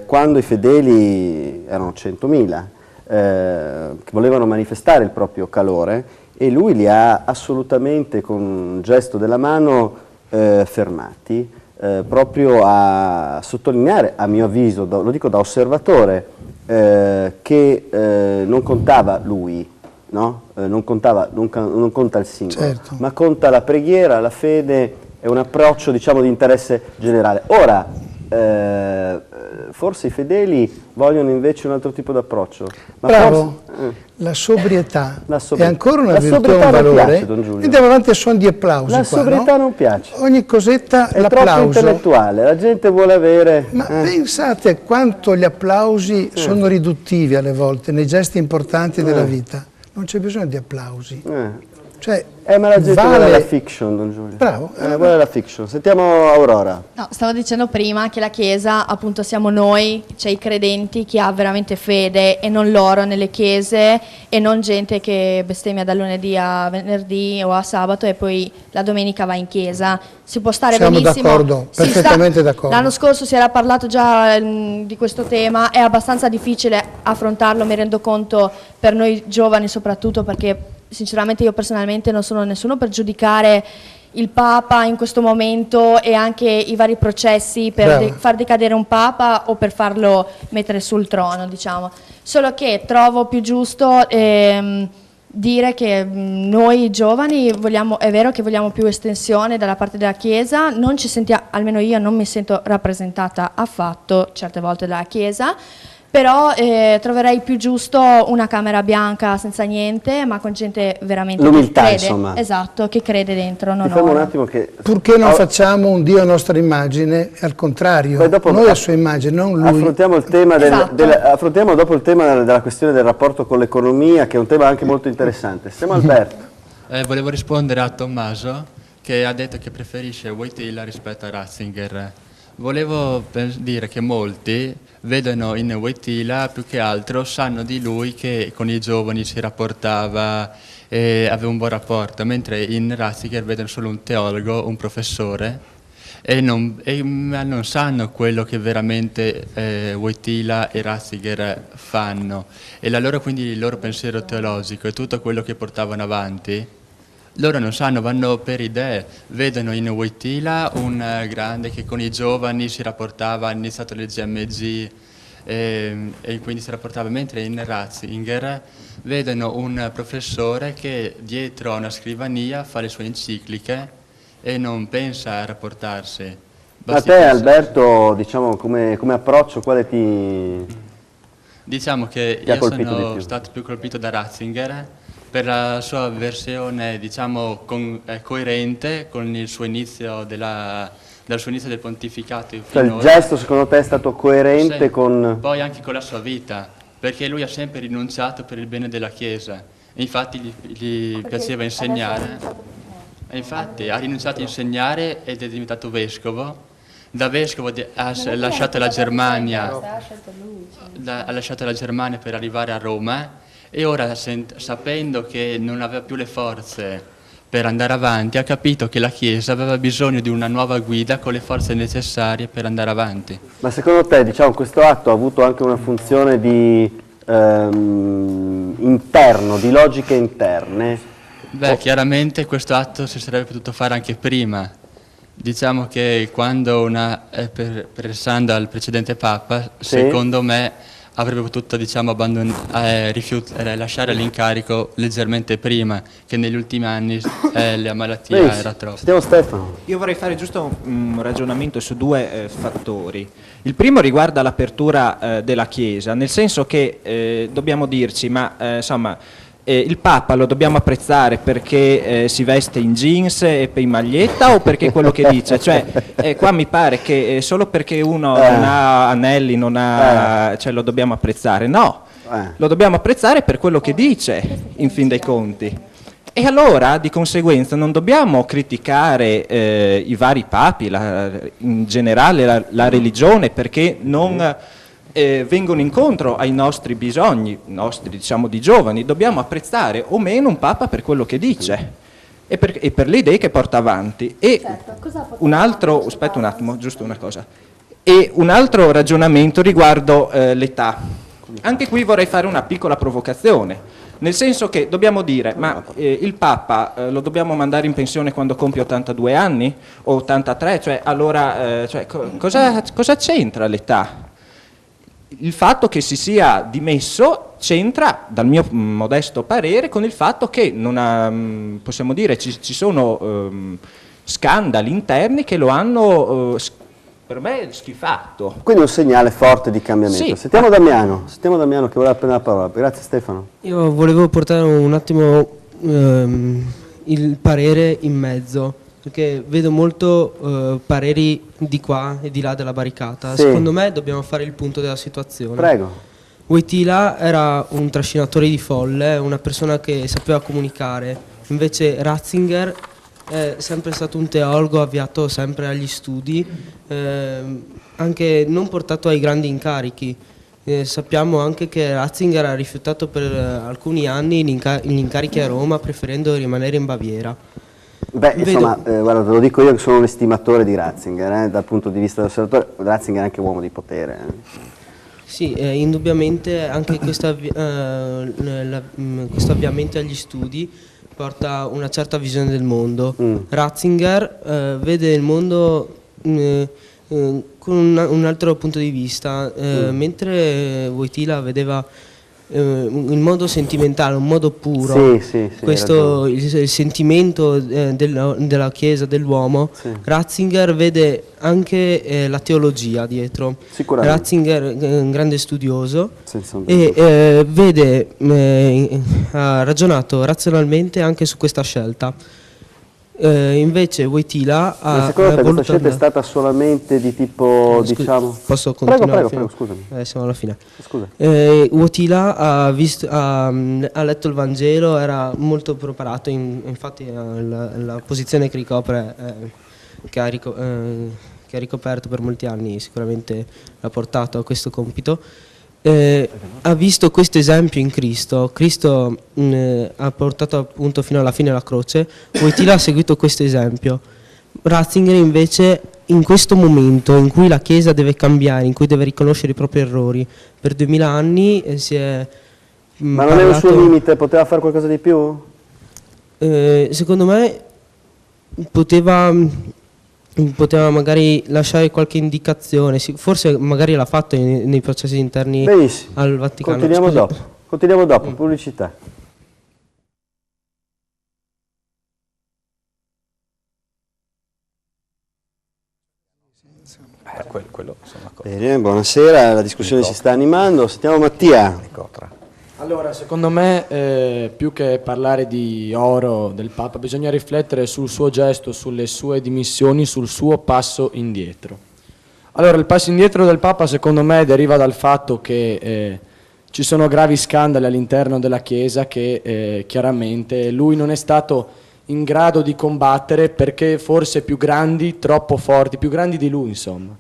quando i fedeli erano 100.000, che volevano manifestare il proprio calore, e lui li ha assolutamente, con un gesto della mano, fermati, proprio a sottolineare, a mio avviso, lo dico da osservatore, che non contava lui, no? Non conta il singolo, certo, ma conta la preghiera, la fede e un approccio, diciamo, di interesse generale. Ora, forse i fedeli vogliono invece un altro tipo di approccio. Bravo, la sobrietà è ancora una virtù, un valore. Andiamo avanti a suon di applausi. La sobrietà non piace. Ogni cosetta è l'applauso. Troppo intellettuale, la gente vuole avere... Ma pensate quanto gli applausi sono riduttivi alle volte, nei gesti importanti della vita. Non c'è bisogno di applausi. Cioè, ma la gente vuole la fiction, Don Giulio. Bravo. Vuole la fiction. Sentiamo Aurora. No, stavo dicendo prima che la Chiesa, appunto, siamo noi, cioè i credenti, chi ha veramente fede, e non loro nelle chiese, e non gente che bestemmia da lunedì a venerdì o a sabato e poi la domenica va in chiesa. Si può stare benissimo. Siamo d'accordo, perfettamente d'accordo. L'anno scorso si era parlato già di questo tema, è abbastanza difficile affrontarlo, mi rendo conto, per noi giovani soprattutto, perché sinceramente io personalmente non sono nessuno per giudicare il Papa in questo momento e anche i vari processi per far decadere un Papa o per farlo mettere sul trono, diciamo. Solo che trovo più giusto dire che noi giovani vogliamo, è vero che vogliamo più estensione dalla parte della Chiesa, non ci sentiamo, almeno io non mi sento rappresentata affatto certe volte dalla Chiesa, però troverei più giusto una camera bianca senza niente, ma con gente veramente l'umiltà, che crede, insomma. Esatto, che crede dentro. Ti fermo un attimo che... Purché non facciamo un Dio a nostra immagine, al contrario, noi a sua immagine, non lui. Affrontiamo il tema, affrontiamo dopo il tema della questione del rapporto con l'economia, che è un tema anche molto interessante. Siamo Alberto. Volevo rispondere a Tommaso, che ha detto che preferisce Wojtyla rispetto a Ratzinger. Volevo dire che molti vedono in Wojtyla, più che altro sanno di lui che con i giovani si rapportava e aveva un buon rapporto, mentre in Ratzinger vedono solo un teologo, un professore, ma non sanno quello che veramente Wojtyla e Ratzinger fanno, e quindi il loro pensiero teologico e tutto quello che portavano avanti. Loro non sanno, vanno per idee, vedono in Wojtyla un grande che con i giovani si rapportava, ha iniziato le GMG e quindi si rapportava, mentre in Ratzinger vedono un professore che dietro a una scrivania fa le sue encicliche e non pensa a rapportarsi. A te Alberto, diciamo, come approccio, quale ti... Diciamo che io sono stato più colpito da Ratzinger, per la sua versione, diciamo, coerente con il suo inizio dal suo inizio del pontificato. Cioè il gesto secondo te è stato coerente sì, con... Poi anche con la sua vita, perché lui ha sempre rinunciato per il bene della Chiesa. Infatti gli piaceva insegnare. E infatti ha rinunciato a insegnare ed è diventato vescovo. Da vescovo ha lasciato la Germania per arrivare a Roma e ora, sapendo che non aveva più le forze per andare avanti, ha capito che la Chiesa aveva bisogno di una nuova guida con le forze necessarie per andare avanti. Ma secondo te, diciamo, questo atto ha avuto anche una funzione di interno, di logiche interne? Beh, chiaramente questo atto si sarebbe potuto fare anche prima. Diciamo che quando pensando al precedente Papa, sì, secondo me avrebbe potuto, diciamo, lasciare l'incarico leggermente prima, che negli ultimi anni la malattia era troppo. Sentiamo Stefano. Io vorrei fare giusto un ragionamento su due fattori. Il primo riguarda l'apertura della Chiesa, nel senso che dobbiamo dirci, ma insomma, il Papa lo dobbiamo apprezzare perché si veste in jeans e in maglietta o perché quello che dice? Cioè, qua mi pare che solo perché uno non ha anelli, cioè lo dobbiamo apprezzare. No, lo dobbiamo apprezzare per quello che dice, in fin dei conti. E allora, di conseguenza, non dobbiamo criticare i vari papi, in generale la religione, perché non... vengono incontro ai nostri bisogni, nostri diciamo di giovani. Dobbiamo apprezzare o meno un Papa per quello che dice e per le idee che porta avanti. E un altro, aspetta un attimo, giusto una cosa, e un altro ragionamento riguardo l'età. Anche qui vorrei fare una piccola provocazione, nel senso che dobbiamo dire, ma il Papa lo dobbiamo mandare in pensione quando compie 82 anni o 83, cioè allora cosa c'entra l'età? Il fatto che si sia dimesso c'entra, dal mio modesto parere, con il fatto che possiamo dire ci sono scandali interni che lo hanno, per me, schifato. Quindi un segnale forte di cambiamento. Sì. Sentiamo Damiano che voleva prendere la parola. Grazie Stefano. Io volevo portare un attimo il parere in mezzo, perché vedo molto pareri di qua e di là della barricata. Sì. Secondo me dobbiamo fare il punto della situazione. Prego. Wojtyla era un trascinatore di folle, una persona che sapeva comunicare. Invece Ratzinger è sempre stato un teologo avviato sempre agli studi, anche non portato ai grandi incarichi. Sappiamo anche che Ratzinger ha rifiutato per alcuni anni gli incarichi a Roma, preferendo rimanere in Baviera. Beh, insomma, guarda, te lo dico io che sono un estimatore di Ratzinger, dal punto di vista dell'osservatore. Ratzinger è anche uomo di potere. Sì, indubbiamente anche questo avviamento agli studi porta una certa visione del mondo. Ratzinger vede il mondo con un altro punto di vista, mentre Wojtyla vedeva in modo sentimentale, un modo puro, questo il sentimento della Chiesa, dell'uomo. Ratzinger vede anche la teologia dietro. Ratzinger è un grande studioso e ha ragionato razionalmente anche su questa scelta. Invece Wojtyla ha secondo te questa scelta è stata solamente di tipo, diciamo... Posso continuare? Prego, scusami. Siamo alla fine. Scusa. Wojtyla ha letto il Vangelo, era molto preparato, infatti la posizione che ricopre, che ha ricoperto per molti anni, sicuramente l'ha portato a questo compito. Ha visto questo esempio in Cristo. Cristo ha portato appunto fino alla fine la croce. Wojtyla ha seguito questo esempio. Ratzinger invece, in questo momento in cui la Chiesa deve cambiare, in cui deve riconoscere i propri errori, per 2000 anni si è ma non è un suo limite? Poteva fare qualcosa di più? Secondo me poteva magari lasciare qualche indicazione, forse magari l'ha fatto nei processi interni. Benissimo. Al Vaticano. Continuiamo dopo, pubblicità. Quello sono d'accordo. Bene, buonasera, la discussione si sta animando. Sentiamo Mattia. Allora, secondo me, più che parlare di oro del Papa, bisogna riflettere sul suo gesto, sulle sue dimissioni, sul suo passo indietro. Allora, il passo indietro del Papa, secondo me, deriva dal fatto che ci sono gravi scandali all'interno della Chiesa che chiaramente lui non è stato in grado di combattere perché forse più grandi, troppo forti, più grandi di lui, insomma.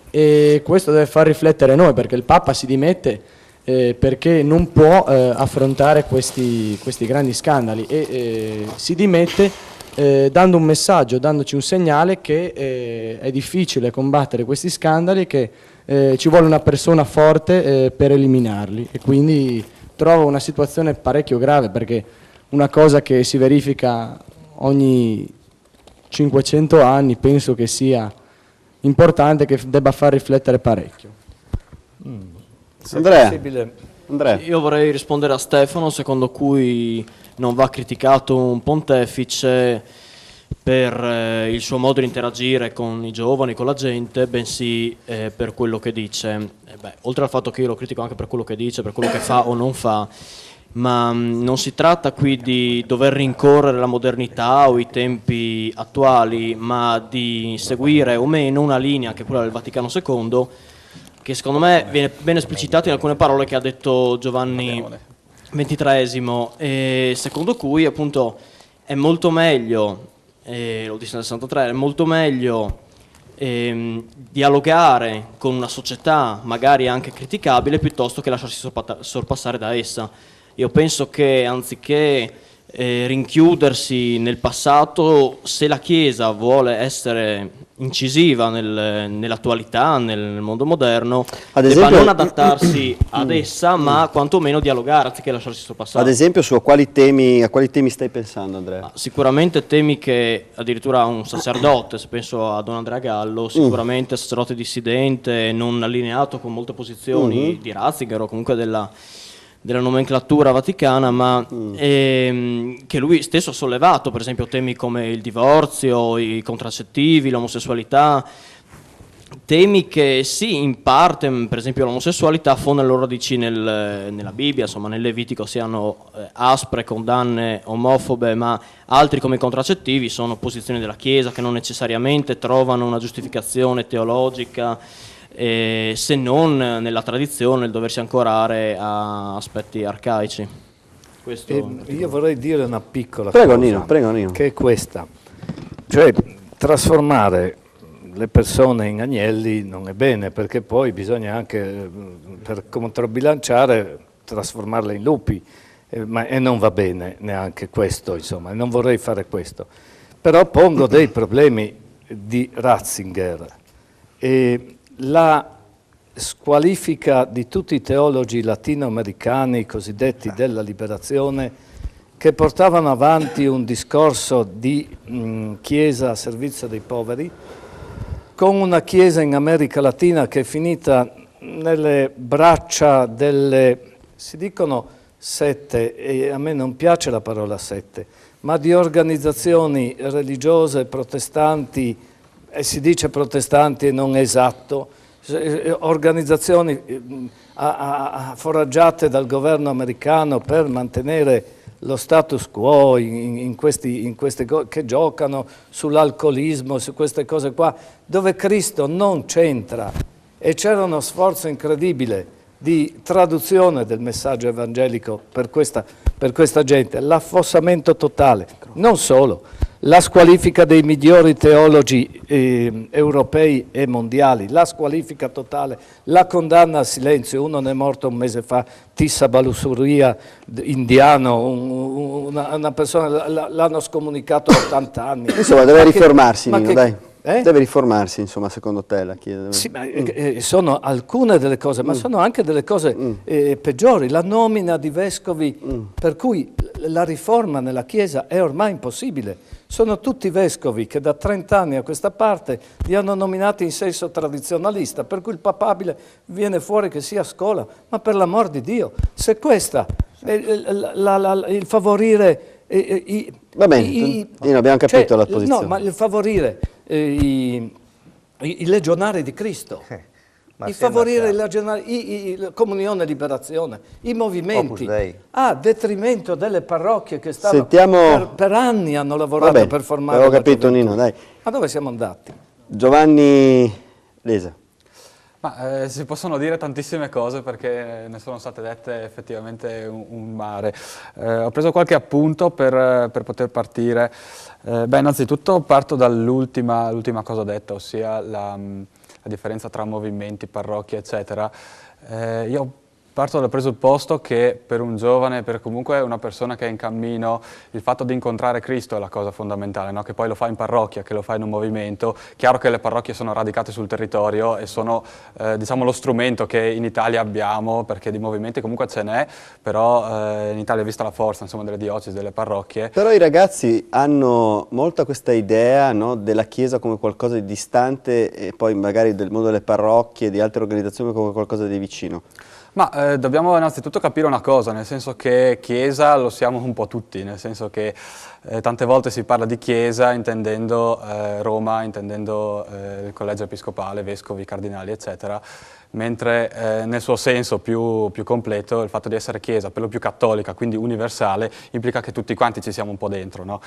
E questo deve far riflettere noi, perché il Papa si dimette perché non può affrontare questi grandi scandali e si dimette dando un messaggio, dandoci un segnale che è difficile combattere questi scandali, che ci vuole una persona forte per eliminarli, e quindi trovo una situazione parecchio grave, perché una cosa che si verifica ogni 500 anni penso che sia importante, che debba far riflettere parecchio. Andrea. Io vorrei rispondere a Stefano, secondo cui non va criticato un pontefice per il suo modo di interagire con i giovani, con la gente, bensì per quello che dice. Oltre al fatto che io lo critico anche per quello che dice, per quello che fa o non fa, ma non si tratta qui di dover rincorrere la modernità o i tempi attuali, ma di seguire o meno una linea che è quella del Vaticano II, che secondo me viene ben esplicitata in alcune parole che ha detto Giovanni XXIII, e secondo cui appunto è molto meglio, lo disse nel 63, è molto meglio dialogare con una società magari anche criticabile piuttosto che lasciarsi sorpassare da essa. Io penso che anziché rinchiudersi nel passato, se la Chiesa vuole essere incisiva nell'attualità, nel mondo moderno, debba non adattarsi ad essa, ma quantomeno dialogare anziché lasciarsi sorpassare. Ad esempio, a quali temi stai pensando, Andrea? Sicuramente temi che addirittura un sacerdote, se penso a Don Andrea Gallo, sicuramente sacerdote dissidente, non allineato con molte posizioni di Ratzinger o comunque della nomenclatura vaticana, ma che lui stesso ha sollevato, per esempio temi come il divorzio, i contraccettivi, l'omosessualità, temi che sì, in parte, per esempio l'omosessualità, affonda le loro radici nella Bibbia, insomma nel Levitico si hanno aspre condanne omofobe, ma altri come i contraccettivi sono posizioni della Chiesa che non necessariamente trovano una giustificazione teologica, se non nella tradizione, il doversi ancorare a aspetti arcaici. Io vorrei dire una piccola cosa, Nino. Che è questa, cioè trasformare le persone in agnelli non è bene, perché poi bisogna anche, per controbilanciare, trasformarle in lupi, e non va bene neanche questo, insomma, non vorrei fare questo. Però pongo dei problemi di Ratzinger. La squalifica di tutti i teologi latinoamericani cosiddetti della liberazione, che portavano avanti un discorso di Chiesa a servizio dei poveri, con una Chiesa in America Latina che è finita nelle braccia delle, si dicono sette, e a me non piace la parola sette, ma di organizzazioni religiose protestanti, e si dice protestanti e non è esatto, organizzazioni foraggiate dal governo americano per mantenere lo status quo in queste che giocano sull'alcolismo, su queste cose qua, dove Cristo non c'entra, e c'era uno sforzo incredibile di traduzione del messaggio evangelico per questa gente, l'affossamento totale, non solo, la squalifica dei migliori teologi europei e mondiali, la squalifica totale, la condanna al silenzio. Uno ne è morto un mese fa, Tissa Balusuria, indiano, una persona, l'hanno scomunicato a 80 anni. Insomma, deve riformarsi, Nino, dai. Deve riformarsi, insomma, secondo te la Chiesa? Sì, ma sono alcune delle cose, ma sono anche delle cose peggiori. La nomina di vescovi, per cui la riforma nella Chiesa è ormai impossibile. Sono tutti vescovi che da 30 anni a questa parte li hanno nominati in senso tradizionalista, per cui il papabile viene fuori che sia scola, ma per l'amor di Dio, se questa è il favorire... Va bene, abbiamo capito la posizione. No, ma il favorire i legionari di Cristo. di favorire la comunione e liberazione, i movimenti, a detrimento delle parrocchie che stavano per anni hanno lavorato per formare. Avevo capito, Nino, dai. Ma dove siamo andati? Giovanni Lesa. Ma, si possono dire tantissime cose perché ne sono state dette effettivamente un mare. Ho preso qualche appunto per poter partire. Innanzitutto parto dall'ultima cosa detta, ossia la differenza tra movimenti, parrocchie, eccetera. Io parto dal presupposto che per un giovane, per comunque una persona che è in cammino, il fatto di incontrare Cristo è la cosa fondamentale, no? Che poi lo fa in parrocchia, che lo fa in un movimento. Chiaro che le parrocchie sono radicate sul territorio e sono diciamo lo strumento che in Italia abbiamo, perché di movimenti comunque ce n'è, però in Italia, vista la forza insomma, delle diocesi, delle parrocchie. Però i ragazzi hanno molta questa idea, no, della Chiesa come qualcosa di distante e poi magari del mondo delle parrocchie e di altre organizzazioni come qualcosa di vicino. Ma dobbiamo innanzitutto capire una cosa, nel senso che Chiesa lo siamo un po' tutti, nel senso che tante volte si parla di Chiesa intendendo Roma, intendendo il collegio episcopale, vescovi, cardinali, eccetera, mentre nel suo senso più completo il fatto di essere Chiesa, per lo più cattolica, quindi universale, implica che tutti quanti ci siamo un po' dentro, no?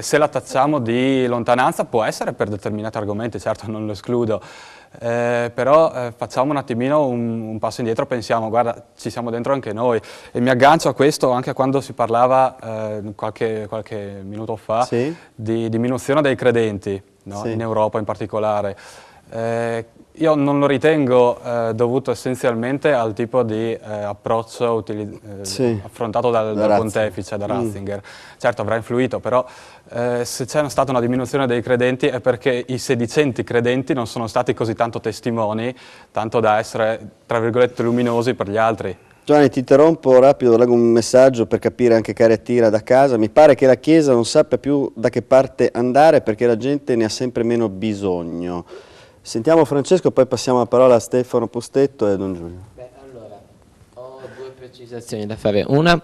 Se la tacciamo di lontananza può essere per determinati argomenti, certo non lo escludo, però facciamo un attimino un passo indietro, pensiamo, guarda, ci siamo dentro anche noi, e mi aggancio a questo anche quando si parlava qualche minuto fa di diminuzione dei credenti, no? In Europa in particolare. Io non lo ritengo dovuto essenzialmente al tipo di approccio affrontato dal pontefice, da Ratzinger. Certo avrà influito, però se c'è stata una diminuzione dei credenti è perché i sedicenti credenti non sono stati così tanto testimoni, tanto da essere, tra virgolette, luminosi per gli altri. Giovanni, ti interrompo rapido, leggo un messaggio per capire anche Cari Attira da casa. Mi pare che la Chiesa non sappia più da che parte andare perché la gente ne ha sempre meno bisogno. Sentiamo Francesco, poi passiamo la parola a Stefano Postetto e a Don Giulio. Allora, ho due precisazioni da fare. Una,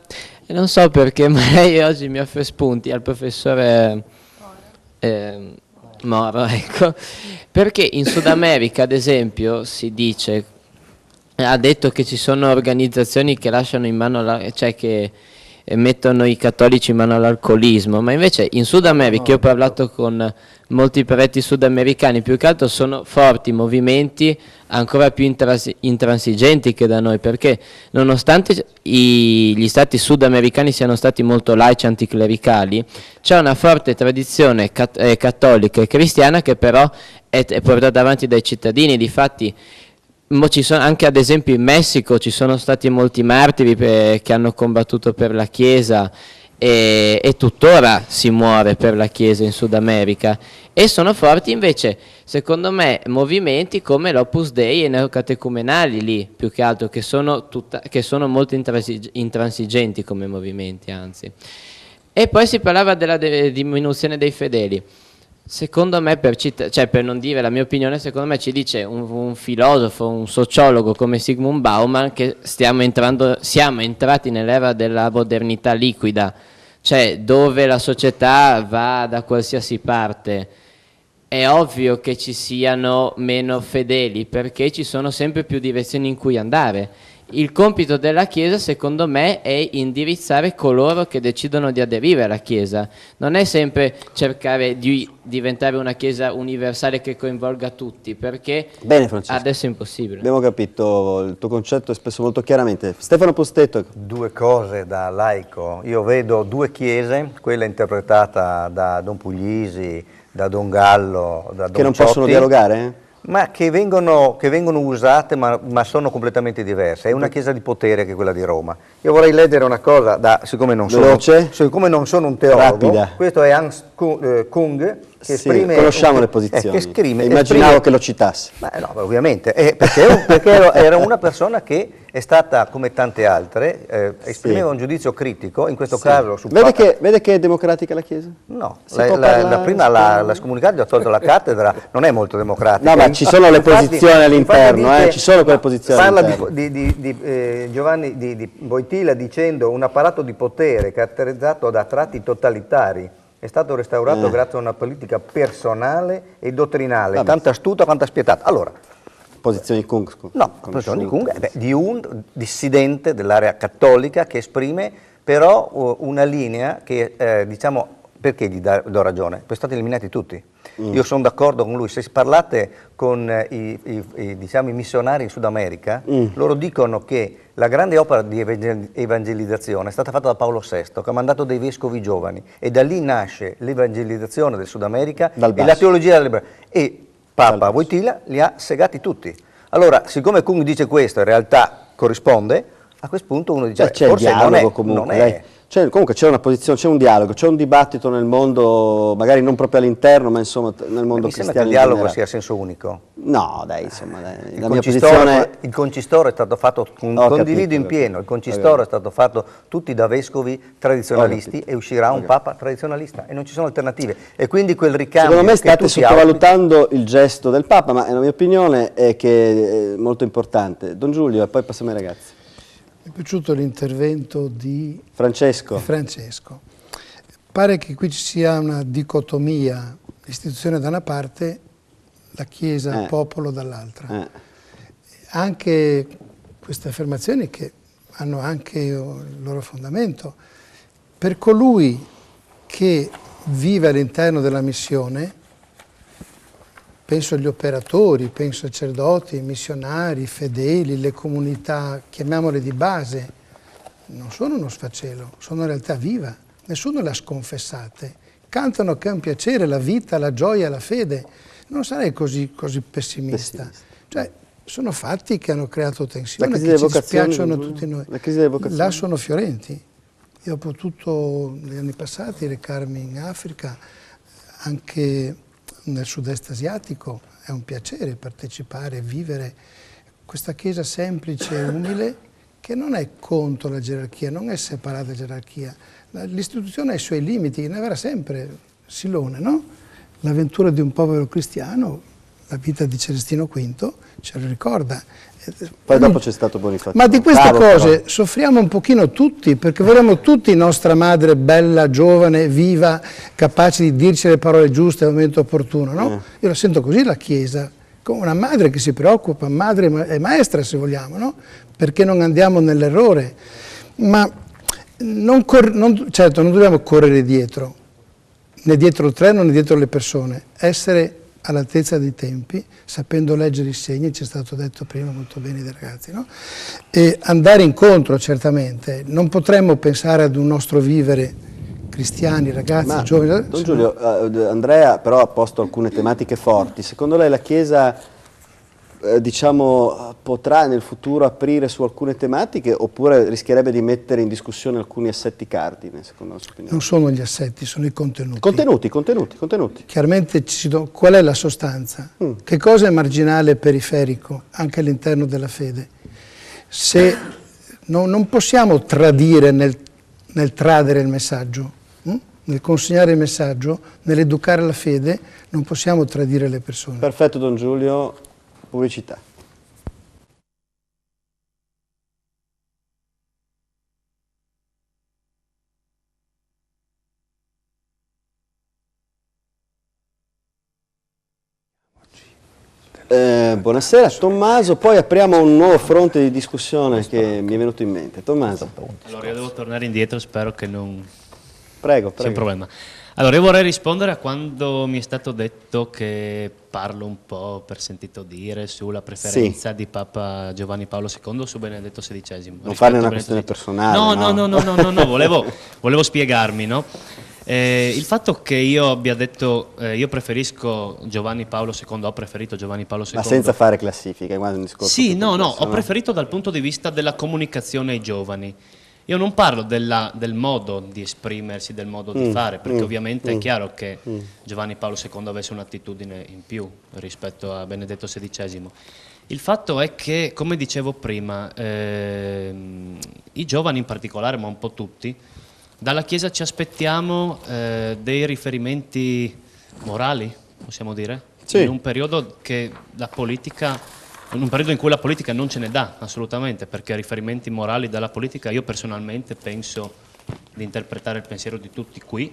non so perché, ma lei oggi mi offre spunti al professore Moro, ecco, perché in Sud America, ad esempio, si dice, ha detto che ci sono organizzazioni che lasciano in mano, cioè che mettono i cattolici in mano all'alcolismo, ma invece in Sud America, io ho parlato con molti preti sudamericani, più che altro sono forti movimenti ancora più intransigenti che da noi, perché nonostante gli stati sudamericani siano stati molto laici, anticlericali, c'è una forte tradizione cattolica e cristiana che però è portata avanti dai cittadini. Difatti ci sono, anche ad esempio in Messico ci sono stati molti martiri che hanno combattuto per la Chiesa e tuttora si muore per la Chiesa in Sud America, e sono forti invece secondo me movimenti come l'Opus Dei e i neocatecumenali lì, più che altro, che sono molto intransigenti come movimenti, anzi. E poi si parlava della diminuzione dei fedeli. Secondo me, per non dire la mia opinione, secondo me ci dice un filosofo, un sociologo come Zygmunt Bauman che siamo entrati nell'era della modernità liquida, cioè dove la società va da qualsiasi parte. È ovvio che ci siano meno fedeli perché ci sono sempre più direzioni in cui andare. Il compito della Chiesa, secondo me, è indirizzare coloro che decidono di aderire alla Chiesa. Non è sempre cercare di diventare una Chiesa universale che coinvolga tutti, perché adesso è impossibile. Abbiamo capito il tuo concetto espresso molto chiaramente. Stefano Postetto. Due cose da laico. Io vedo due chiese, quella interpretata da Don Puglisi, da Don Gallo, da Don Che non Ciotti, possono dialogare? Ma che vengono usate ma sono completamente diverse. È una chiesa di potere che è quella di Roma. Io vorrei leggere una cosa, siccome non sono un teologo. Rapida. Questo è Hans Kung, che esprime... conosciamo le posizioni, immaginavo che lo citassi. No, ovviamente, perché era una persona che è stata, come tante altre, esprimeva un giudizio critico, in questo caso su Vede che è democratica la Chiesa? No, la scomunicata gli ha tolto la cattedra, non è molto democratica. No, ma ci sono le posizioni all'interno, ci sono quelle posizioni all'interno. Parla di Giovanni di Wojtyla dicendo un apparato di potere caratterizzato da tratti totalitari è stato restaurato grazie a una politica personale e dottrinale, tanto astuta quanto spietata. Allora, Posizioni Kung? No, posizioni Kung, di un dissidente dell'area cattolica che esprime però una linea che, diciamo, perché gli do ragione? Poi sono stati eliminati tutti. Io sono d'accordo con lui, se parlate con diciamo, i missionari in Sud America, loro dicono che la grande opera di evangelizzazione è stata fatta da Paolo VI, che ha mandato dei vescovi giovani, e da lì nasce l'evangelizzazione del Sud America e la teologia della libertà. E Papa Wojtyla li ha segati tutti. Allora, siccome Kung dice questo, in realtà corrisponde, a questo punto uno dice, c'è forse il dialogo non comunque. è. Comunque c'è una posizione, c'è un dialogo, c'è un dibattito nel mondo, magari non proprio all'interno, ma insomma nel mondo Mi sembra cristiano. che il dialogo sia a senso unico. No, dai, insomma, la mia posizione... Il concistore è stato fatto, condivido in pieno, il concistore è stato fatto tutti da vescovi tradizionalisti e uscirà un papa tradizionalista e non ci sono alternative. E quindi quel ricambio... Secondo me state sottovalutando il gesto del Papa, ma la mia opinione è che è molto importante. Don Giulio, e poi passiamo ai ragazzi. Mi è piaciuto l'intervento di Francesco. Pare che qui ci sia una dicotomia, l'istituzione da una parte, la Chiesa, il popolo dall'altra. Anche queste affermazioni, che hanno anche il loro fondamento, per colui che vive all'interno della missione, penso agli operatori, penso ai sacerdoti, ai missionari, i fedeli, le comunità, chiamiamole di base, non sono uno sfacelo, sono una realtà viva, nessuno le ha sconfessate, cantano che è un piacere, la vita, la gioia, la fede. Non sarei così pessimista. Cioè, sono fatti che hanno creato tensione, che ci dispiacciono a tutti noi. Là sono fiorenti. Io ho potuto negli anni passati recarmi in Africa, anche nel sud-est asiatico, è un piacere partecipare, vivere questa Chiesa semplice e umile che non è contro la gerarchia, non è separata dalla gerarchia. L'istituzione ha i suoi limiti, ne avrà sempre. Silone, no? L'avventura di un povero cristiano, la vita di Celestino V, ce lo ricorda. Poi dopo c'è stato Bonifacio. Ma di queste cose soffriamo un pochino tutti, perché vogliamo tutti nostra madre bella, giovane, viva, capace di dirci le parole giuste al momento opportuno, no? Io la sento così la Chiesa, come una madre che si preoccupa, madre e maestra se vogliamo, no? Perché non andiamo nell'errore. Ma certo non dobbiamo correre dietro, né dietro il treno né dietro le persone, essere all'altezza dei tempi, sapendo leggere i segni, ci è stato detto prima molto bene dai ragazzi, no? E andare incontro certamente, non potremmo pensare ad un nostro vivere cristiani, ragazzi, giovani. Don Giulio, Andrea però ha posto alcune tematiche forti, secondo lei la Chiesa diciamo, potrà nel futuro aprire su alcune tematique oppure rischierebbe di mettere in discussione alcuni assetti cardine, secondo la sua opinione? Non sono gli assetti, sono i contenuti. Contenuti. Chiaramente qual è la sostanza? Che cosa è marginale e periferico anche all'interno della fede? Se non possiamo tradire nel tradere il messaggio, nel consegnare il messaggio, nell'educare la fede, non possiamo tradire le persone. Perfetto, Don Giulio. Pubblicità. Buonasera Tommaso, poi apriamo un nuovo fronte di discussione che mi è venuto in mente. Tommaso. Allora io devo tornare indietro, spero che non sia un problema. Allora io vorrei rispondere a quando mi è stato detto che parlo un po' per sentito dire sulla preferenza di Papa Giovanni Paolo II su Benedetto XVI. Non farne una questione personale. No, volevo spiegarmi, no? Il fatto che io abbia detto io preferisco Giovanni Paolo II, ho preferito Giovanni Paolo II. Ma senza fare classifiche, guarda un discorso. Sì, ho preferito dal punto di vista della comunicazione ai giovani. Io non parlo del modo di esprimersi, del modo di fare, perché ovviamente è chiaro che Giovanni Paolo II avesse un'attitudine in più rispetto a Benedetto XVI. Il fatto è che, come dicevo prima, i giovani in particolare, ma un po' tutti, dalla Chiesa ci aspettiamo dei riferimenti morali, possiamo dire, in un periodo che la politica... In un periodo in cui la politica non ce ne dà assolutamente, perché riferimenti morali dalla politica io personalmente penso di interpretare il pensiero di tutti qui,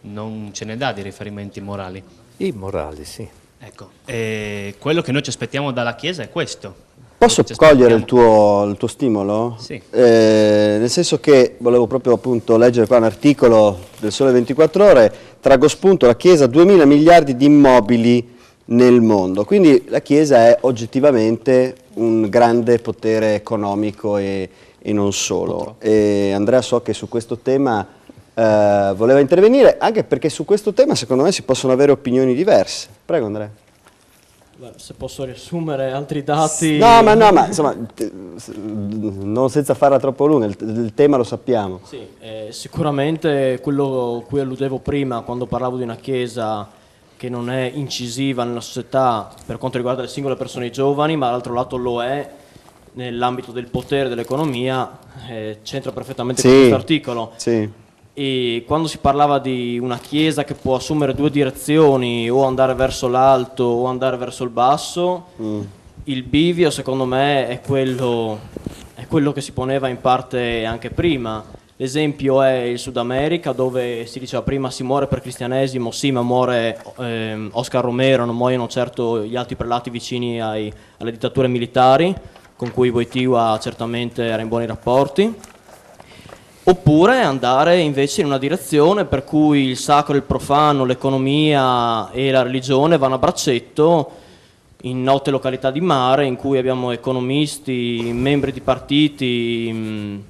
non ce ne dà di riferimenti morali. I morali, sì. Ecco, quello che noi ci aspettiamo dalla Chiesa è questo. Posso cogliere il tuo stimolo? Sì. Nel senso che volevo proprio appunto leggere qua un articolo del Sole 24 Ore, traggo spunto la Chiesa 2000 miliardi di immobili nel mondo, quindi la Chiesa è oggettivamente un grande potere economico e non solo. E Andrea, so che su questo tema voleva intervenire, anche perché su questo tema secondo me si possono avere opinioni diverse. Prego Andrea. Beh, se posso riassumere altri dati... No, ma insomma, non senza farla troppo lunga, il tema lo sappiamo. Sì, sicuramente quello a cui alludevo prima quando parlavo di una Chiesa che non è incisiva nella società per quanto riguarda le singole persone giovani, ma dall'altro lato lo è nell'ambito del potere dell'economia, c'entra perfettamente con questo articolo. Sì. E quando si parlava di una Chiesa che può assumere due direzioni, o andare verso l'alto o andare verso il basso, il bivio secondo me è quello che si poneva in parte anche prima. L'esempio è il Sud America, dove si diceva prima si muore per cristianesimo, sì, ma muore Oscar Romero, non muoiono certo gli altri prelati vicini alle dittature militari, con cui Wojtyła certamente era in buoni rapporti. Oppure andare invece in una direzione per cui il sacro e il profano, l'economia e la religione vanno a braccetto in note località di mare, in cui abbiamo economisti, membri di partiti,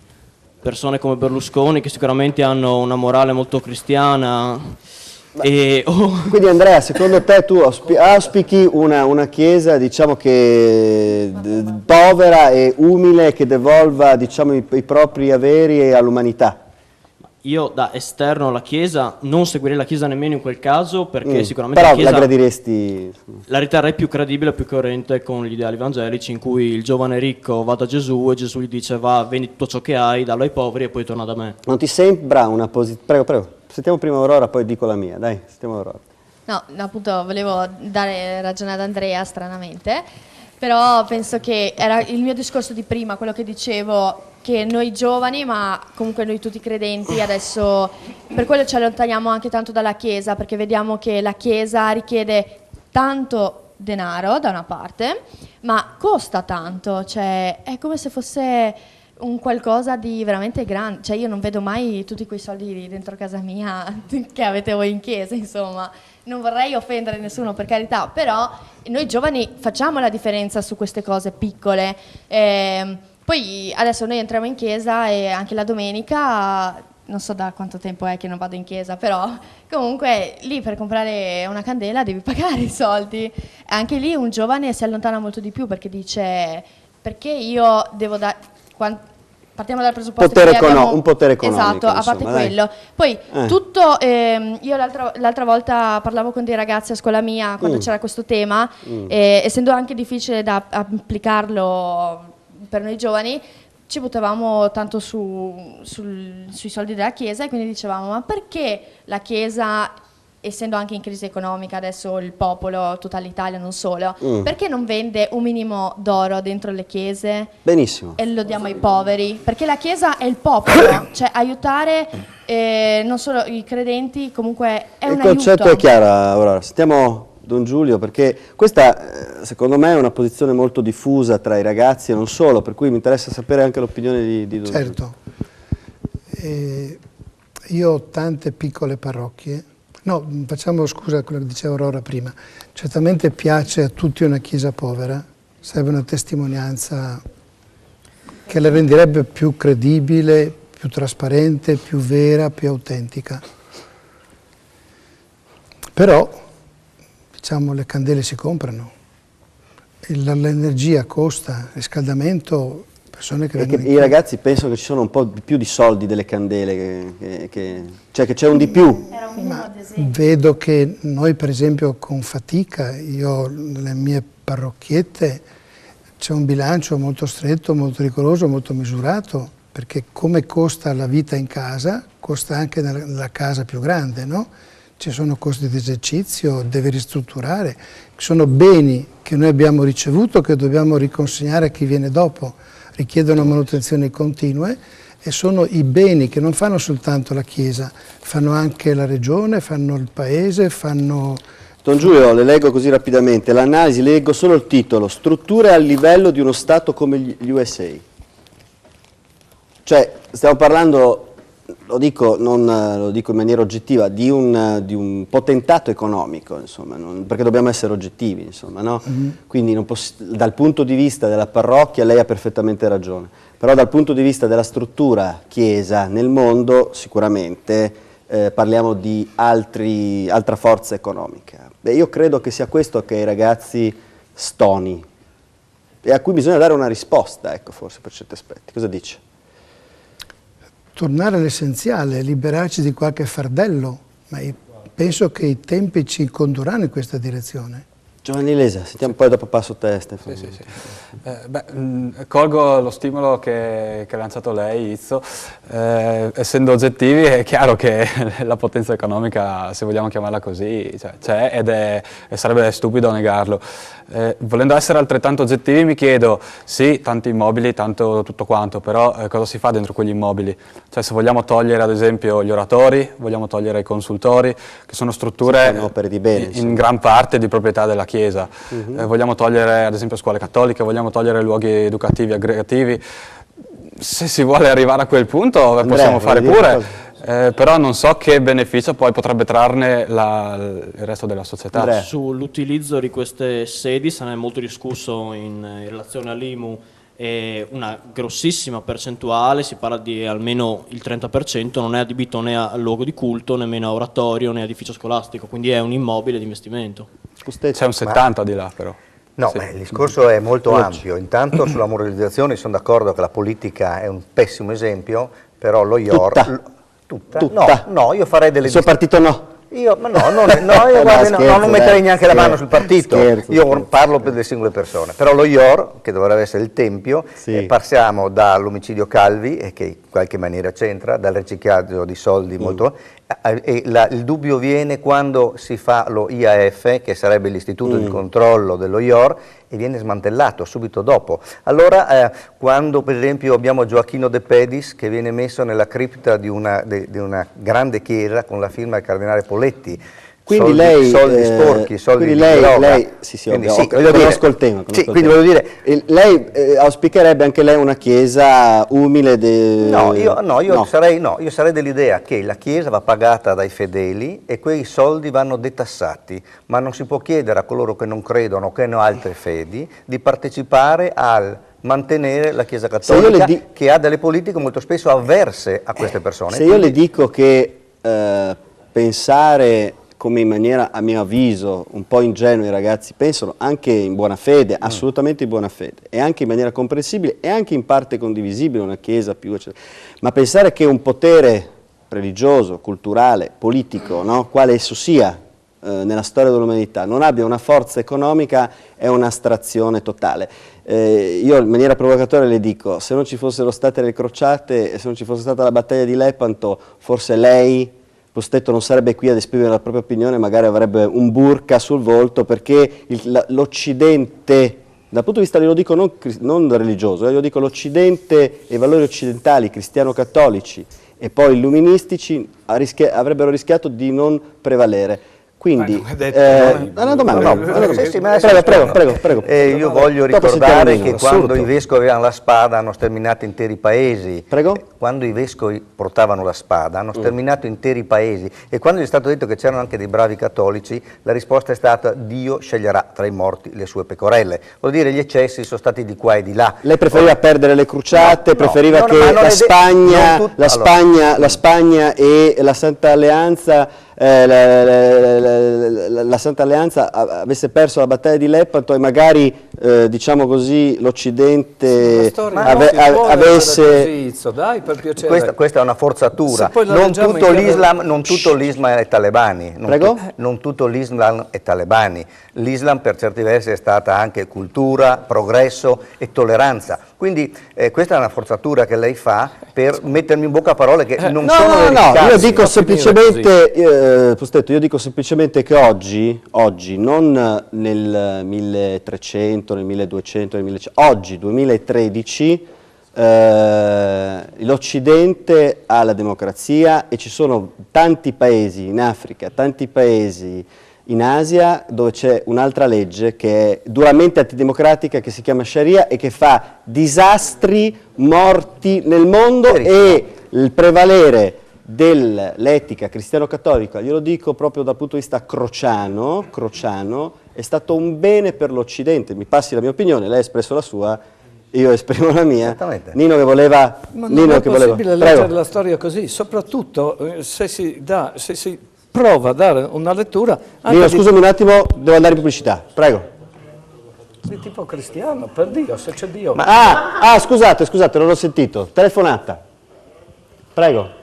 persone come Berlusconi che sicuramente hanno una morale molto cristiana. Quindi Andrea, secondo te tu auspichi una Chiesa, diciamo, che povera e umile, che devolva, diciamo, i propri averi all'umanità? Io da esterno alla Chiesa non seguirei la Chiesa nemmeno in quel caso, perché sicuramente però la Chiesa la gradiresti... la riterrei più credibile, più coerente con gli ideali evangelici, in cui il giovane ricco va da Gesù e Gesù gli dice va, vendi tutto ciò che hai, dallo ai poveri e poi torna da me. Non ti sembra una posizione... Prego. Sentiamo prima Aurora, poi dico la mia, dai, sentiamo Aurora. No, appunto volevo dare ragione ad Andrea, stranamente, però penso che era il mio discorso di prima, quello che dicevo, che noi giovani, ma comunque noi tutti credenti, adesso per quello ci allontaniamo anche tanto dalla Chiesa, perché vediamo che la Chiesa richiede tanto denaro da una parte, ma costa tanto, cioè è come se fosse un qualcosa di veramente grande, cioè io non vedo mai tutti quei soldi dentro casa mia che avete voi in chiesa, insomma, non vorrei offendere nessuno, per carità, però noi giovani facciamo la differenza su queste cose piccole. Poi adesso noi entriamo in chiesa e anche la domenica, non so da quanto tempo è che non vado in chiesa, però comunque lì per comprare una candela devi pagare i soldi, e anche lì un giovane si allontana molto di più, perché dice perché io devo dare... Partiamo dal presupposto che abbiamo un potere economico. Esatto, a parte quello. Poi tutto, io l'altra volta parlavo con dei ragazzi a scuola mia quando c'era questo tema, essendo anche difficile da applicarlo per noi giovani, ci buttavamo tanto sui soldi della Chiesa, e quindi dicevamo ma perché la Chiesa, essendo anche in crisi economica adesso il popolo, tutta l'Italia non solo, perché non vende un minimo d'oro dentro le chiese? Benissimo. E lo diamo ai poveri? Perché la Chiesa è il popolo, cioè aiutare non solo i credenti, comunque è un aiuto. Il concetto è chiaro, Aurora. Sentiamo Don Giulio, perché questa secondo me è una posizione molto diffusa tra i ragazzi e non solo, per cui mi interessa sapere anche l'opinione di Don Giulio. Certo. Io ho tante piccole parrocchie. No, facciamo scusa a quello che diceva Aurora prima. Certamente piace a tutti una Chiesa povera, sarebbe una testimonianza che la renderebbe più credibile, più trasparente, più vera, più autentica. Però, diciamo, le candele si comprano, l'energia costa, il riscaldamento... I ragazzi pensano che ci sono un po' più di soldi delle candele, cioè che c'è un di più. Ma vedo che noi per esempio con fatica, io nelle mie parrocchiette c'è un bilancio molto stretto, molto rigoroso, molto misurato, perché come costa la vita in casa, costa anche nella casa più grande, no? Ci sono costi di esercizio, deve ristrutturare, sono beni che noi abbiamo ricevuto che dobbiamo riconsegnare a chi viene dopo. Richiedono manutenzioni continue e sono i beni che non fanno soltanto la Chiesa, fanno anche la regione, fanno il paese, fanno Don Giulio, le leggo così rapidamente, l'analisi, le leggo solo il titolo, strutture a livello di uno Stato come gli USA. Cioè, stiamo parlando, lo dico in maniera oggettiva, di un potentato economico, insomma, perché dobbiamo essere oggettivi, insomma, no? Quindi dal punto di vista della parrocchia lei ha perfettamente ragione, però dal punto di vista della struttura Chiesa nel mondo sicuramente parliamo di altra forza economica. Beh, io credo che sia questo che i ragazzi stoni e a cui bisogna dare una risposta, ecco, forse per certi aspetti. Cosa dice? Tornare all'essenziale, liberarci di qualche fardello, ma penso che i tempi ci condurranno in questa direzione. Giovanni Lesa, sentiamo poi dopo passo te, Stefano. Sì. Colgo lo stimolo che ha lanciato lei, Izzo. Essendo oggettivi è chiaro che la potenza economica, se vogliamo chiamarla così, c'è e sarebbe stupido negarlo. Volendo essere altrettanto oggettivi mi chiedo, sì, tanti immobili, tanto tutto quanto, però cosa si fa dentro quegli immobili? Cioè se vogliamo togliere ad esempio gli oratori, vogliamo togliere i consultori, che sono strutture opere di bene, in gran parte di proprietà della Chiesa, vogliamo togliere ad esempio scuole cattoliche, vogliamo togliere luoghi educativi, aggregativi, se si vuole arrivare a quel punto possiamo fare pure. Però non so che beneficio poi potrebbe trarne il resto della società. Sull'utilizzo di queste sedi se ne è molto discusso in relazione all'IMU e una grossissima percentuale, si parla di almeno il 30%, non è adibito né a luogo di culto, nemmeno a oratorio, né a edificio scolastico, quindi è un immobile di investimento. C'è un 70 di là però. No, Sì. il discorso è molto ampio. Intanto sulla moralizzazione sono d'accordo che la politica è un pessimo esempio, però lo IOR... Tutta. No, io farei delle... Il suo partito no? Io non metterei neanche la mano sul partito, io parlo per le singole persone, però lo IOR, che dovrebbe essere il tempio, passiamo dall'omicidio Calvi, e che in qualche maniera c'entra, dal riciclaggio di soldi molto... il dubbio viene quando si fa lo IAF, che sarebbe l'istituto di controllo dello IOR, e viene smantellato subito dopo. Allora, quando per esempio abbiamo Gioacchino De Pedis, che viene messo nella cripta di una grande chiesa con la firma del cardinale Poletti, quindi lei, soldi sporchi, soldi quindi di lei, droga. Conosco il tema. Quindi voglio dire, lei auspicherebbe anche lei una chiesa umile? Io sarei dell'idea che la chiesa va pagata dai fedeli e quei soldi vanno detassati, ma non si può chiedere a coloro che non credono, che hanno altre fedi, di partecipare al mantenere la Chiesa Cattolica, che ha delle politiche molto spesso avverse a queste persone. Se io le dico che pensare come in maniera, a mio avviso, un po' ingenua i ragazzi pensano, anche in buona fede, assolutamente in buona fede, e anche in maniera comprensibile e anche in parte condivisibile, una Chiesa più eccetera. Ma pensare che un potere religioso, culturale, politico, no, quale esso sia nella storia dell'umanità, non abbia una forza economica è un'astrazione totale. Io in maniera provocatoria le dico, se non ci fossero state le crociate, se non ci fosse stata la battaglia di Lepanto, forse lei, Postetto, non sarebbe qui ad esprimere la propria opinione, magari avrebbe un burka sul volto, perché l'Occidente, dal punto di vista, glielo dico non religioso, glielo dico l'Occidente e i valori occidentali, cristiano-cattolici e poi illuministici, avrebbero rischiato di non prevalere. Quindi, una domanda. Prego. Io voglio ricordare che quando i vescovi avevano la spada hanno sterminato interi paesi. Prego? Quando i vescovi portavano la spada hanno sterminato interi paesi, e quando gli è stato detto che c'erano anche dei bravi cattolici, la risposta è stata: Dio sceglierà tra i morti le sue pecorelle. Vuol dire, gli eccessi sono stati di qua e di là. Lei preferiva perdere le crociate, preferiva che la Spagna e la Santa Alleanza la Santa Alleanza avesse perso la battaglia di Lepanto e magari, diciamo così, l'Occidente avesse... Dai, per piacere. Questa è una forzatura. Non tutto l'Islam è talebani. Non tutto l'Islam è talebani. L'Islam per certi versi è stata anche cultura, progresso e tolleranza. Quindi questa è una forzatura che lei fa per mettermi in bocca parole che non sono verificate. Io dico semplicemente, che oggi, non nel 1300, nel 1200, nel 1100, oggi, 2013, l'Occidente ha la democrazia e ci sono tanti paesi in Africa, tanti paesi in Asia, dove c'è un'altra legge che è duramente antidemocratica, che si chiama Sharia e che fa disastri, morti nel mondo, e il prevalere dell'etica cristiano-cattolica, glielo dico proprio dal punto di vista crociano, è stato un bene per l'Occidente. Mi passi la mia opinione, lei ha espresso la sua, io esprimo la mia. Nino che voleva... Ma non è possibile leggere la storia così, soprattutto se si prova a dare una lettura... Nino, scusami un attimo, devo andare in pubblicità, prego. Sei tipo cristiano, per Dio, se c'è Dio... Scusate, non ho sentito, telefonata. Prego.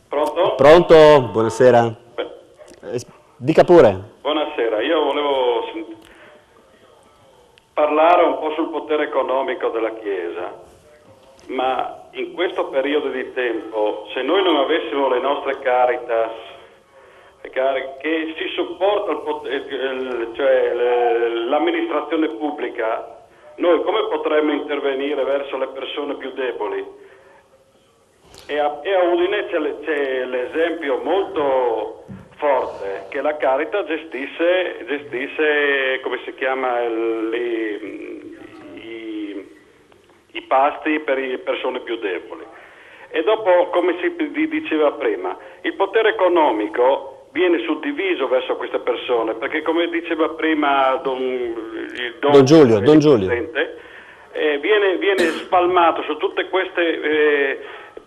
Pronto? Pronto? Buonasera. Dica pure. Buonasera, io volevo parlare un po' sul potere economico della Chiesa, ma in questo periodo di tempo, se noi non avessimo le nostre Caritas, che si supporta l'amministrazione pubblica, noi come potremmo intervenire verso le persone più deboli? E a Udine c'è l'esempio molto forte che la Caritas gestisse come si chiama, i pasti per le persone più deboli. E dopo, come si diceva prima, il potere economico viene suddiviso verso queste persone, perché come diceva prima Don Giulio, viene spalmato su tutte queste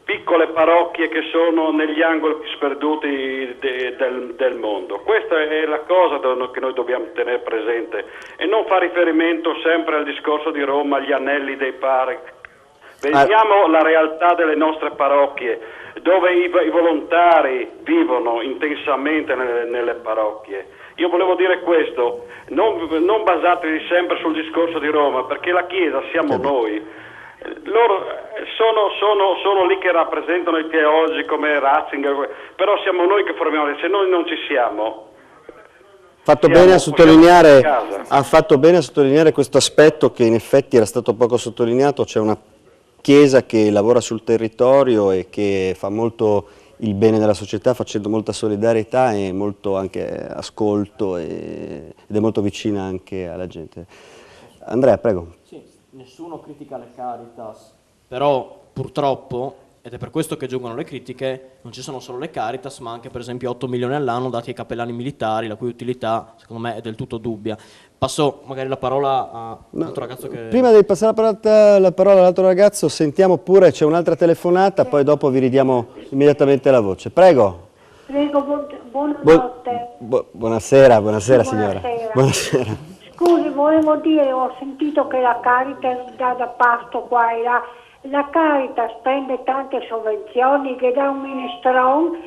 piccole parrocchie che sono negli angoli più sperduti del mondo. Questa è la cosa che noi dobbiamo tenere presente e non fare riferimento sempre al discorso di Roma, agli anelli dei parchi. Vediamo la realtà delle nostre parrocchie, dove i volontari vivono intensamente nelle parrocchie. Io volevo dire questo, non basatevi sempre sul discorso di Roma, perché la Chiesa siamo noi. Loro sono lì che rappresentano i teologi come Ratzinger, però siamo noi che formiamo, se noi non ci siamo. Ha fatto bene a sottolineare questo aspetto che in effetti era stato poco sottolineato. C'è una Chiesa che lavora sul territorio e che fa molto il bene della società, facendo molta solidarietà e molto anche ascolto ed è molto vicina anche alla gente. Andrea, prego. Sì, nessuno critica le Caritas, però purtroppo, ed è per questo che giungono le critiche, non ci sono solo le Caritas, ma anche per esempio 8 milioni all'anno dati ai cappellani militari, la cui utilità secondo me è del tutto dubbia. Passo magari la parola a un altro ragazzo che... Prima di passare la parola all'altro ragazzo, sentiamo pure, c'è un'altra telefonata, poi dopo vi ridiamo immediatamente la voce. Prego. Prego, buonanotte. Buonasera signora. Buonasera. Scusi, volevo dire, ho sentito che la Caritas dà da pasto qua e là. La Caritas prende tante sovvenzioni che dà un minestrone,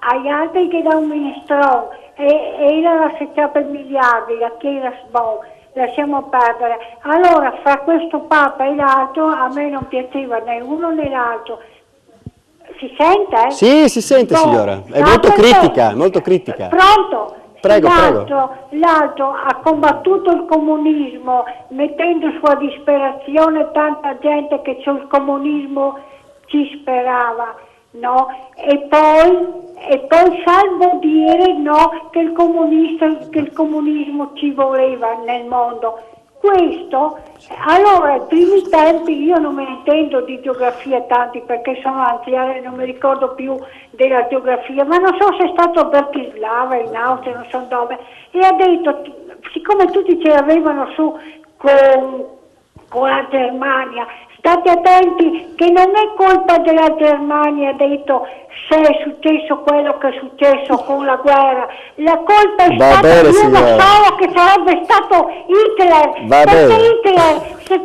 agli altri che dà un minestrone, e la secchia per miliardi, la Chiesa sbon, lasciamo perdere. Allora, fra questo Papa e l'altro, a me non piaceva né uno né l'altro. Si sente? Sì, si sente signora, è molto critica. Pronto? Prego. L'altro ha combattuto il comunismo mettendo su a disperazione tanta gente che sul comunismo ci sperava, no? E poi salvo dire no, che il comunismo ci voleva nel mondo. Questo, allora, ai primi tempi, io non me ne intendo di geografia tanti perché sono anziana e non mi ricordo più della geografia, ma non so se è stato a Bratislava, in Austria, non so dove, e ha detto, siccome tutti ce l'avevano su con la Germania, state attenti che non è colpa della Germania, ha detto, se è successo quello che è successo con la guerra, la colpa è stata di uno solo, che sarebbe stato Hitler, perché Hitler se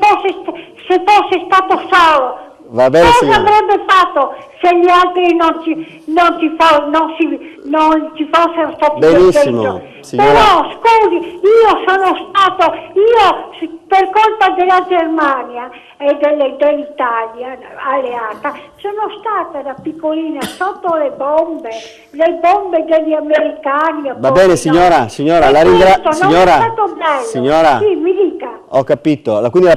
fosse stato solo, cosa avrebbe fatto se gli altri non ci fossero stati benissimo, però scusi, io per colpa della Germania e dell'Italia alleata sono stata da piccolina sotto le bombe degli americani. Va bene signora, la ringrazio. Signora, sì, mi dica. Ho capito, quindi la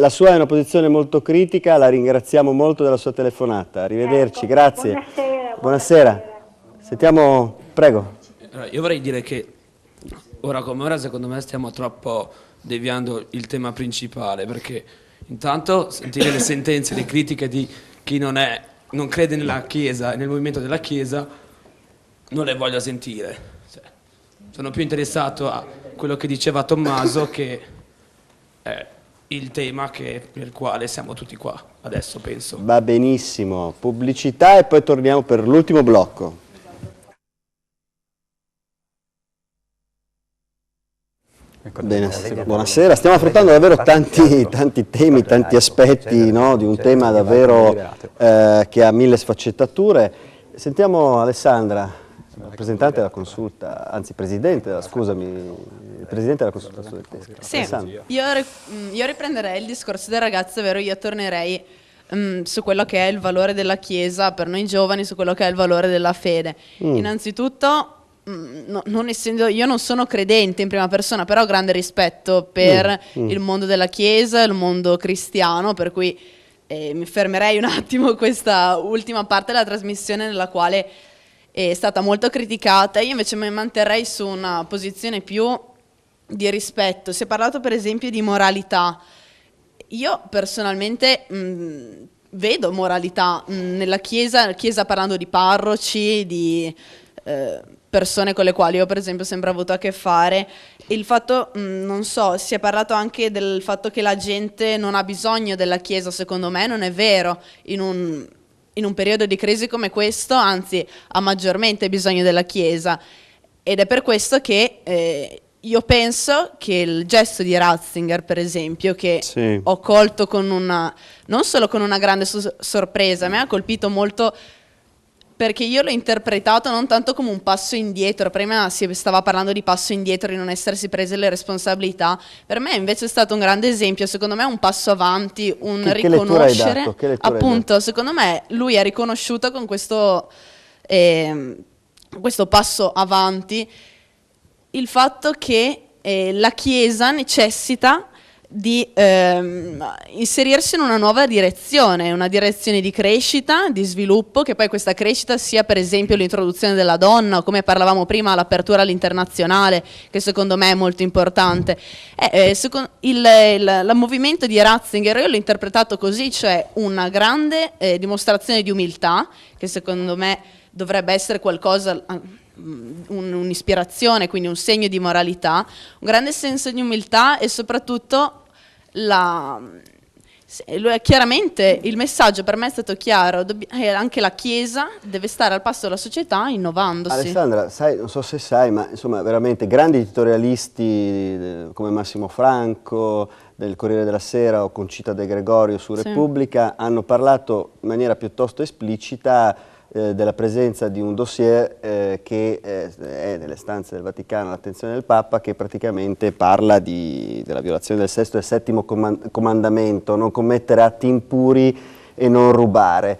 sua è una posizione molto critica, la ringraziamo molto della sua telefonata. Arrivederci, grazie. Buonasera. Sentiamo, prego. Allora, io vorrei dire che ora come ora secondo me stiamo troppo deviando il tema principale, perché intanto sentire le sentenze, le critiche di chi non crede nella Chiesa e nel movimento della Chiesa non le voglio sentire. Sono più interessato a quello che diceva Tommaso, che è il tema per il quale siamo tutti qua adesso, penso. Va benissimo, pubblicità e poi torniamo per l'ultimo blocco. Bene, buonasera, stiamo affrontando davvero tanti temi, tanti aspetti, no, di un tema davvero che ha mille sfaccettature. Sentiamo Alessandra, rappresentante della consulta, anzi presidente della consulta studentesca. Sì, io riprenderei il discorso del ragazzo, ovvero io tornerei su quello che è il valore della Chiesa per noi giovani, su quello che è il valore della fede. Innanzitutto, io non sono credente in prima persona, però ho grande rispetto per il mondo della Chiesa, il mondo cristiano, per cui mi fermerei un attimo questa ultima parte della trasmissione nella quale è stata molto criticata. Io invece mi manterrei su una posizione più di rispetto. Si è parlato per esempio di moralità. Io personalmente vedo moralità nella Chiesa parlando di parroci, di persone con le quali io per esempio ho sempre avuto a che fare. Il fatto, non so, si è parlato anche del fatto che la gente non ha bisogno della Chiesa. Secondo me non è vero. In un periodo di crisi come questo, anzi, ha maggiormente bisogno della Chiesa. Ed è per questo che io penso che il gesto di Ratzinger, per esempio, che ho colto non solo con una grande sorpresa, mi ha colpito molto, perché io l'ho interpretato non tanto come un passo indietro. Prima si stava parlando di passo indietro, di non essersi prese le responsabilità. Per me invece è stato un grande esempio, secondo me un passo avanti, un riconoscere. Appunto, secondo me lui ha riconosciuto con questo passo avanti il fatto che la Chiesa necessita di inserirsi in una nuova direzione, una direzione di crescita, di sviluppo, che poi questa crescita sia per esempio l'introduzione della donna, o come parlavamo prima l'apertura all'internazionale, che secondo me è molto importante. Il movimento di Ratzinger io l'ho interpretato così, cioè una grande dimostrazione di umiltà, che secondo me dovrebbe essere qualcosa, un'ispirazione, quindi un segno di moralità, un grande senso di umiltà e soprattutto chiaramente il messaggio per me è stato chiaro, anche la Chiesa deve stare al passo della società innovandosi. Alessandra, non so se sai, ma insomma veramente grandi editorialisti come Massimo Franco del Corriere della Sera o Concita De Gregorio su Repubblica hanno parlato in maniera piuttosto esplicita della presenza di un dossier che è nelle stanze del Vaticano all'attenzione del Papa, che praticamente parla della violazione del sesto e settimo comandamento, non commettere atti impuri e non rubare.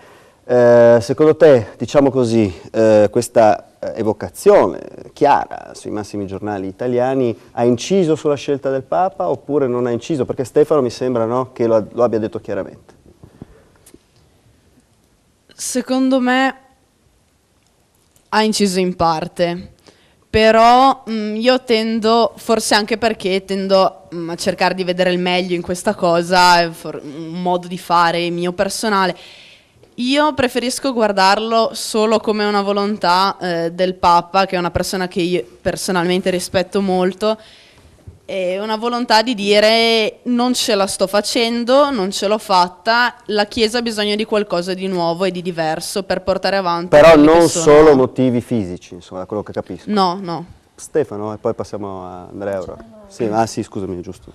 Secondo te, diciamo così, questa evocazione chiara sui massimi giornali italiani ha inciso sulla scelta del Papa oppure non ha inciso? Perché Stefano mi sembra, no, che lo abbia detto chiaramente. Secondo me ha inciso in parte, però io tendo, forse anche perché tendo a cercare di vedere il meglio in questa cosa, un modo di fare mio personale. Io preferisco guardarlo solo come una volontà del Papa, che è una persona che io personalmente rispetto molto, è una volontà di dire non ce la sto facendo, non ce l'ho fatta, la Chiesa ha bisogno di qualcosa di nuovo e di diverso per portare avanti. Però non solo motivi fisici, insomma, da quello che capisco. No, no. Stefano, e poi passiamo a Andrea Aurora. Sì, sì, scusami, giusto.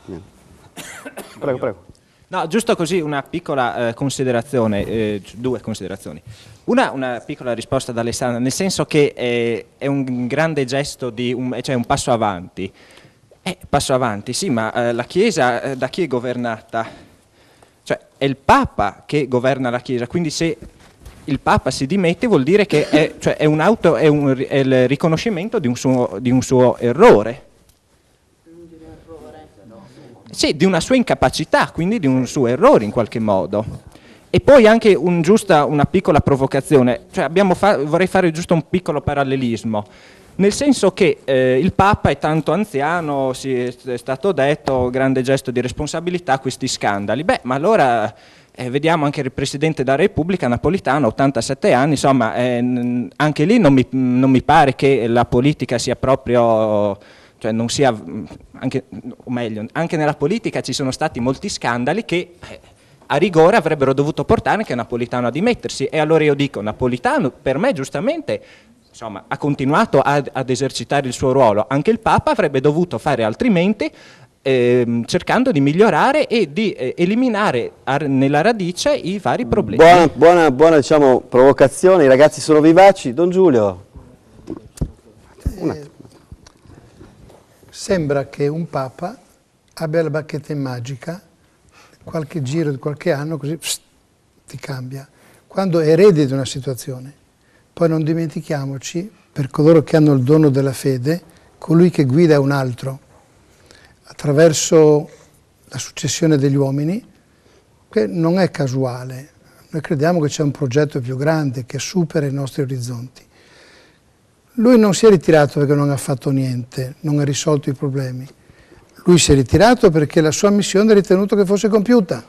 Prego, prego. No, giusto così una piccola considerazione, due considerazioni. Una piccola risposta da Alessandra, nel senso che è un grande gesto, cioè un passo avanti. Passo avanti, sì, ma la Chiesa da chi è governata? Cioè è il Papa che governa la Chiesa, quindi se il Papa si dimette vuol dire che è il riconoscimento di un suo errore. Sì, di una sua incapacità, quindi di un suo errore in qualche modo. E poi anche una piccola provocazione, cioè vorrei fare giusto un piccolo parallelismo. nel senso che il Papa è tanto anziano, è stato detto, grande gesto di responsabilità, questi scandali. Beh, ma allora vediamo anche il Presidente della Repubblica, Napolitano, 87 anni, insomma, anche lì non mi pare che la politica sia proprio, cioè non sia, o meglio, anche nella politica ci sono stati molti scandali che a rigore avrebbero dovuto portare anche Napolitano a dimettersi, e allora io dico, Napolitano per me giustamente, insomma, ha continuato ad esercitare il suo ruolo, anche il Papa avrebbe dovuto fare altrimenti, cercando di migliorare e di eliminare nella radice i vari problemi. Buona diciamo, provocazione, i ragazzi sono vivaci. Don Giulio. Sembra che un Papa abbia la bacchetta magica, qualche giro di qualche anno, così ti cambia. Quando eredi di una situazione, poi non dimentichiamoci, per coloro che hanno il dono della fede, colui che guida è un altro, attraverso la successione degli uomini, che non è casuale. Noi crediamo che c'è un progetto più grande che supera i nostri orizzonti. Lui non si è ritirato perché non ha fatto niente, non ha risolto i problemi. Lui si è ritirato perché la sua missione ha ritenuto che fosse compiuta.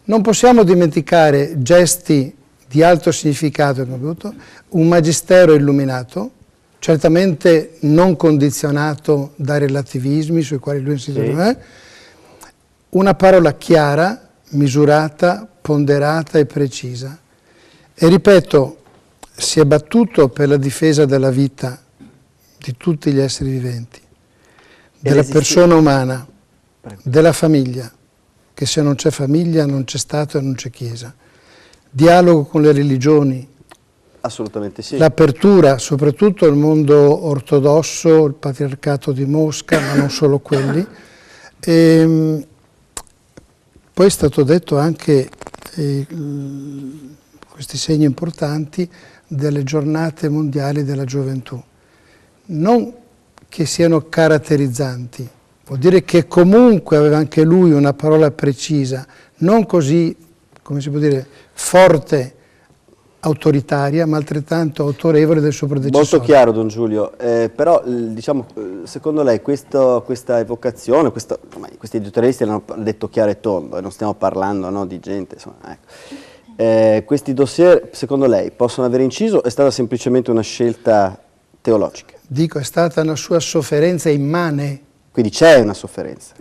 Non possiamo dimenticare gesti di alto significato, un magistero illuminato, certamente non condizionato da relativismi sui quali lui si trova, una parola chiara, misurata, ponderata e precisa. E ripeto, si è battuto per la difesa della vita di tutti gli esseri viventi, della persona umana, della famiglia, che se non c'è famiglia non c'è Stato e non c'è Chiesa. Dialogo con le religioni, assolutamente sì. L'apertura, soprattutto al mondo ortodosso, il patriarcato di Mosca, ma non solo quelli. E poi è stato detto anche questi segni importanti delle giornate mondiali della gioventù. Non che siano caratterizzanti, vuol dire che comunque aveva anche lui una parola precisa, non così, come si può dire, forte, autoritaria, ma altrettanto autorevole del suo predecessore. Molto chiaro, Don Giulio, però diciamo, secondo lei questa evocazione, questi editorialisti l'hanno detto chiaro e tondo, e non stiamo parlando di gente, insomma, ecco. Questi dossier, secondo lei, possono aver inciso o è stata semplicemente una scelta teologica? Dico, è stata una sua sofferenza immane. Quindi c'è una sofferenza?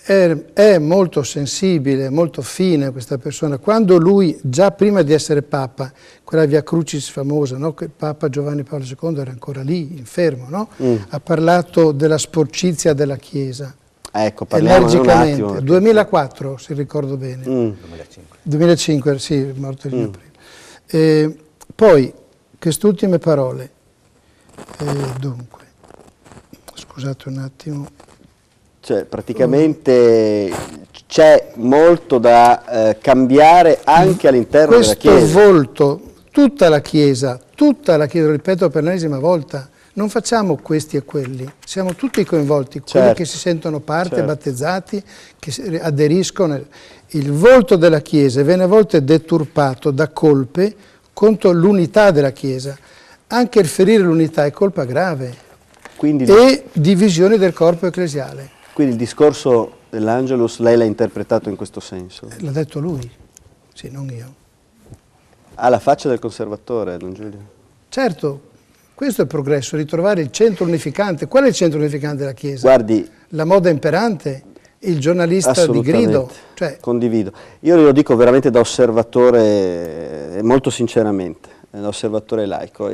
È molto sensibile, molto fine questa persona. Quando lui, già prima di essere Papa, quella Via Crucis famosa, no? Che Papa Giovanni Paolo II era ancora lì, infermo, no? Ha parlato della sporcizia della Chiesa. Ecco, parliamo un attimo. 2004, se ricordo bene. 2005, sì, è morto il mio primo. Poi, queste ultime parole. Dunque, scusate un attimo. Cioè, praticamente c'è molto da cambiare anche all'interno della Chiesa. Questo volto, tutta la Chiesa, lo ripeto per l'ennesima volta, non facciamo questi e quelli, siamo tutti coinvolti, quelli che si sentono parte, battezzati, che aderiscono. Il volto della Chiesa viene a volte deturpato da colpe contro l'unità della Chiesa. Anche il ferire l'unità è colpa grave. E divisioni del corpo ecclesiale. Quindi il discorso dell'Angelus lei l'ha interpretato in questo senso? L'ha detto lui, sì, non io. Ha la faccia del conservatore, Don Giulio? Certo, questo è il progresso, ritrovare il centro unificante. Qual è il centro unificante della Chiesa? Guardi, la moda imperante? Il giornalista di grido? Condivido. Io lo dico veramente da osservatore, molto sinceramente, da osservatore laico.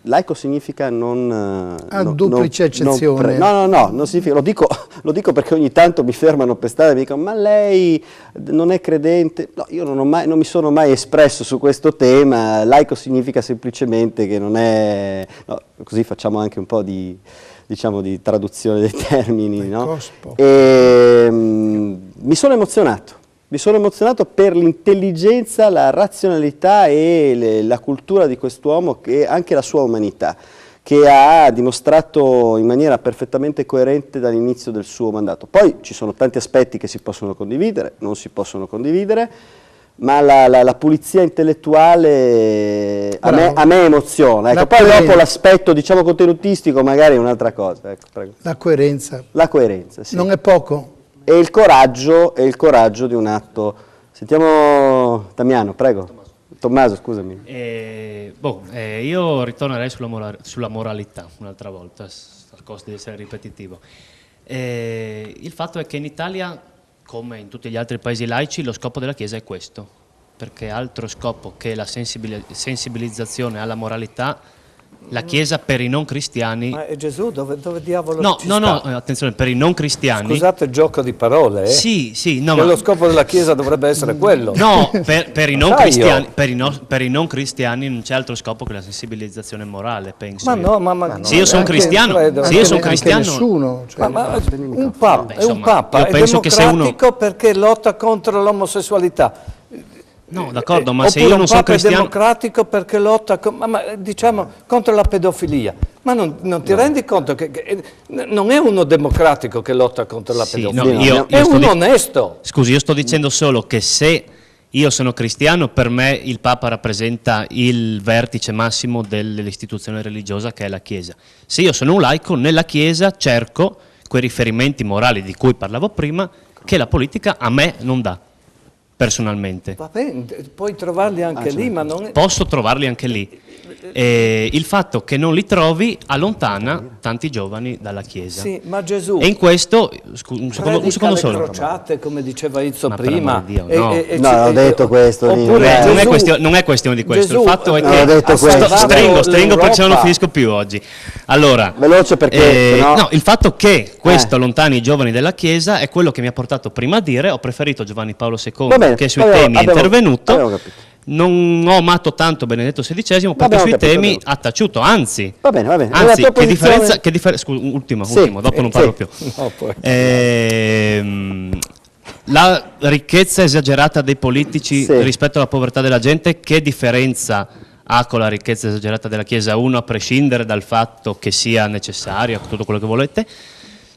Laico significa non... duplice eccezione. No, non significa, lo dico perché ogni tanto mi fermano per strada e mi dicono ma lei non è credente? No, io non mi sono mai espresso su questo tema, laico significa semplicemente che non è... No, così facciamo anche un po' di traduzione dei termini, no? Mi sono emozionato. Mi sono emozionato per l'intelligenza, la razionalità e la cultura di quest'uomo e anche la sua umanità, che ha dimostrato in maniera perfettamente coerente dall'inizio del suo mandato. Poi ci sono tanti aspetti che si possono condividere, non si possono condividere, ma la pulizia intellettuale a me emoziona. Ecco, poi dopo l'aspetto, diciamo, contenutistico magari è un'altra cosa. Ecco, prego. La coerenza. La coerenza, sì. Non è poco? E il coraggio di un atto. Sentiamo Damiano, prego. Tommaso, scusami. Io ritornerei sulla moralità un'altra volta, a costo di essere ripetitivo. Il fatto è che in Italia, come in tutti gli altri paesi laici, lo scopo della Chiesa è questo, perché altro scopo che la sensibilizzazione alla moralità, la Chiesa per i non cristiani... Ma Gesù dove diavolo No, ci no, sta? no, attenzione, per i non cristiani... Scusate il gioco di parole, Sì, no, che ma... lo scopo della Chiesa dovrebbe essere quello. No, per i non cristiani, per i non cristiani non c'è altro scopo che la sensibilizzazione morale, penso. Ma no, ma se io sono cristiano, se io sono cristiano, nessuno, cioè, un papa è un papa, è democratico perché lotta contro l'omosessualità. No, d'accordo, ma se io non un sono papa cristiano... è democratico perché lotta diciamo, contro la pedofilia. Ma non ti rendi conto che non è uno democratico che lotta contro la pedofilia, è uno onesto. Scusi, io sto dicendo solo che se io sono cristiano, per me il Papa rappresenta il vertice massimo dell'istituzione religiosa che è la Chiesa. Se io sono un laico, nella Chiesa cerco quei riferimenti morali di cui parlavo prima che la politica a me non dà. Personalmente. Va bene, puoi trovarli anche lì, ma non è... Posso trovarli anche lì. Il fatto che non li trovi allontana tanti giovani dalla Chiesa. Sì, ma Gesù... E in questo, un secondo solo. Crociate, come diceva Izzo ma prima. Dio, no, ho detto questo. Oppure, non è questione di questo. Gesù, il fatto è ho che detto stringo perché se no non finisco più oggi. Allora, veloce perché no, il fatto che questo allontani i giovani dalla Chiesa è quello che mi ha portato prima a dire: ho preferito Giovanni Paolo II che sui temi è intervenuto. Non ho amato tanto Benedetto XVI perché sui temi ha taciuto, anzi, anzi che differenza, scusa, ultimo, dopo non parlo più. No, la ricchezza esagerata dei politici rispetto alla povertà della gente, che differenza ha con la ricchezza esagerata della Chiesa? Uno, a prescindere dal fatto che sia necessaria, tutto quello che volete.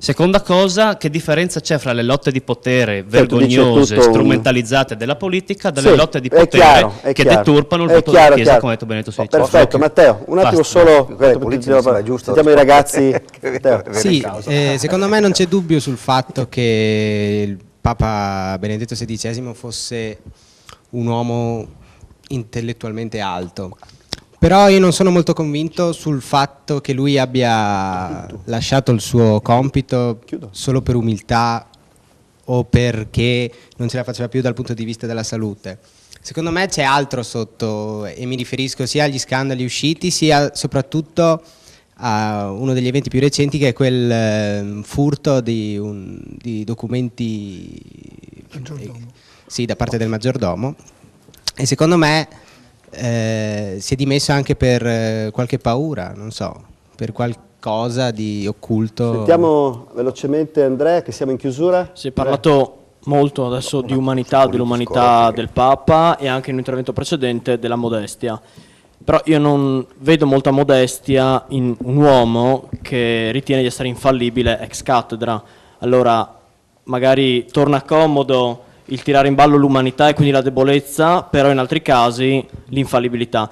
Seconda cosa, che differenza c'è fra le lotte di potere vergognose, strumentalizzate della politica, dalle lotte di potere che deturpano il voto della Chiesa, come ha detto Benedetto XVI. Perfetto, Matteo, un attimo solo, sentiamo i ragazzi. Sì, secondo me non c'è dubbio sul fatto che il Papa Benedetto XVI fosse un uomo intellettualmente alto. Però io non sono molto convinto sul fatto che lui abbia lasciato il suo compito solo per umiltà o perché non ce la faceva più dal punto di vista della salute. Secondo me c'è altro sotto, e mi riferisco sia agli scandali usciti sia soprattutto a uno degli eventi più recenti, che è quel furto di documenti da parte del maggiordomo. E secondo me si è dimesso anche per qualche paura, non so, per qualcosa di occulto. Sentiamo velocemente Andrea, che siamo in chiusura. Si è parlato molto adesso di umanità, dell'umanità del Papa, e anche in un intervento precedente della modestia. Però io non vedo molta modestia in un uomo che ritiene di essere infallibile ex cattedra. Allora magari torna comodo il tirare in ballo l'umanità e quindi la debolezza, però in altri casi l'infallibilità.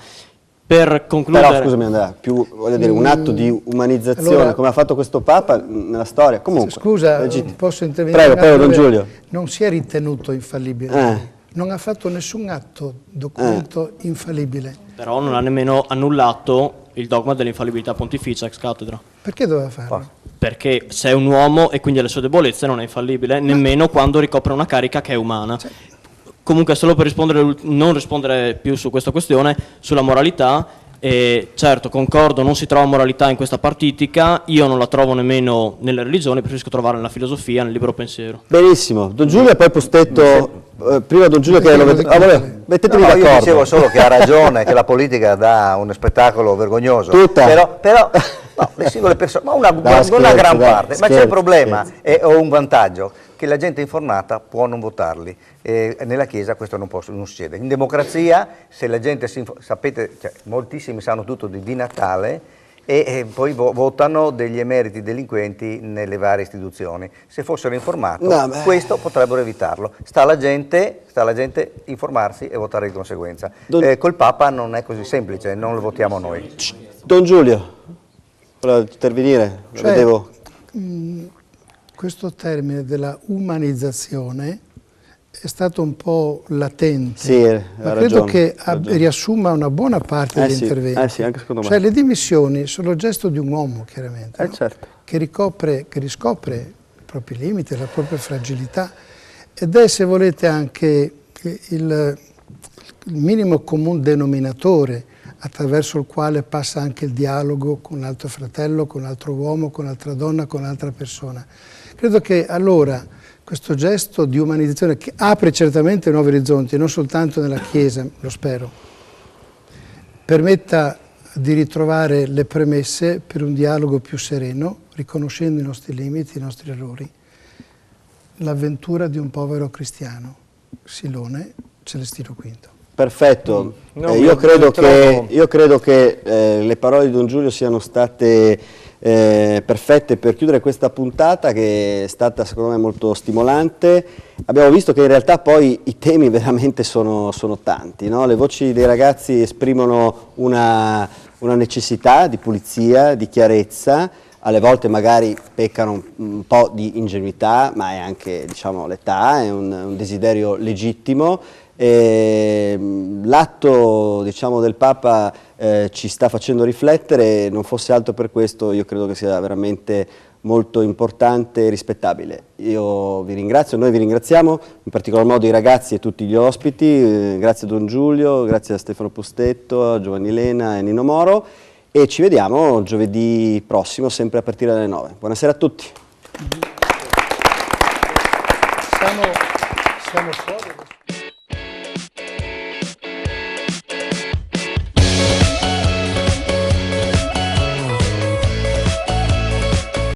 Per concludere... Però scusami Andrea, più voglio dire, un atto di umanizzazione come ha fatto questo Papa nella storia. Comunque, scusa, posso intervenire? Prego, Don Giulio. Non si è ritenuto infallibile. Non ha fatto nessun atto, documento infallibile. Però non ha nemmeno annullato il dogma dell'infallibilità pontificia ex cattedra. Perché doveva farlo? Perché se è un uomo e quindi ha le sue debolezze non è infallibile, nemmeno quando ricopre una carica che è umana. Comunque, solo per non rispondere più su questa questione, sulla moralità, certo, concordo, non si trova moralità in questa partitica, io non la trovo nemmeno nelle religioni, preferisco trovarla nella filosofia, nel libero pensiero. Benissimo, Don Giulio e poi Postetto, prima Don Giulio che mettetevi d'accordo. Io dicevo solo che ha ragione, che la politica dà uno spettacolo vergognoso. Però no, le singole persone, ma una gran parte, ma c'è il problema, e ho un vantaggio, che la gente informata può non votarli. Nella Chiesa questo non succede. In democrazia, se la gente sapete, moltissimi sanno tutto di Natale, e poi votano degli emeriti delinquenti nelle varie istituzioni. Se fossero informati, questo potrebbero evitarlo. Sta alla gente informarsi e votare di conseguenza. Col Papa non è così semplice, non lo votiamo noi. Don Giulio, voleva intervenire? Cioè, questo termine della umanizzazione è stato un po' latente, sì, ma credo che riassuma una buona parte degli interventi. Sì, anche secondo me. Cioè, le dimissioni sono il gesto di un uomo, chiaramente, no? Certo. che riscopre i propri limiti, la propria fragilità, ed è, se volete, anche il minimo comune denominatore attraverso il quale passa anche il dialogo con l'altro fratello, con l'altro uomo, con l'altra donna, con l'altra persona. Credo che allora questo gesto di umanizzazione, che apre certamente nuovi orizzonti, non soltanto nella Chiesa, lo spero, permetta di ritrovare le premesse per un dialogo più sereno, riconoscendo i nostri limiti, i nostri errori. L'avventura di un povero cristiano, Silone Celestino V. Perfetto, io credo che le parole di Don Giulio siano state perfette per chiudere questa puntata, che è stata secondo me molto stimolante. Abbiamo visto che in realtà poi i temi veramente sono tanti, no? Le voci dei ragazzi esprimono una necessità di pulizia, di chiarezza, alle volte magari peccano un po' di ingenuità, ma è anche, diciamo, l'età, è un desiderio legittimo. L'atto, diciamo, del Papa ci sta facendo riflettere, non fosse altro per questo io credo che sia veramente molto importante e rispettabile. Io vi ringrazio, noi vi ringraziamo, in particolar modo i ragazzi e tutti gli ospiti, grazie a Don Giulio, grazie a Stefano Pustetto, a Giovanni Lena e a Nino Moro, e ci vediamo giovedì prossimo, sempre a partire dalle 9. Buonasera a tutti. Siamo fuori.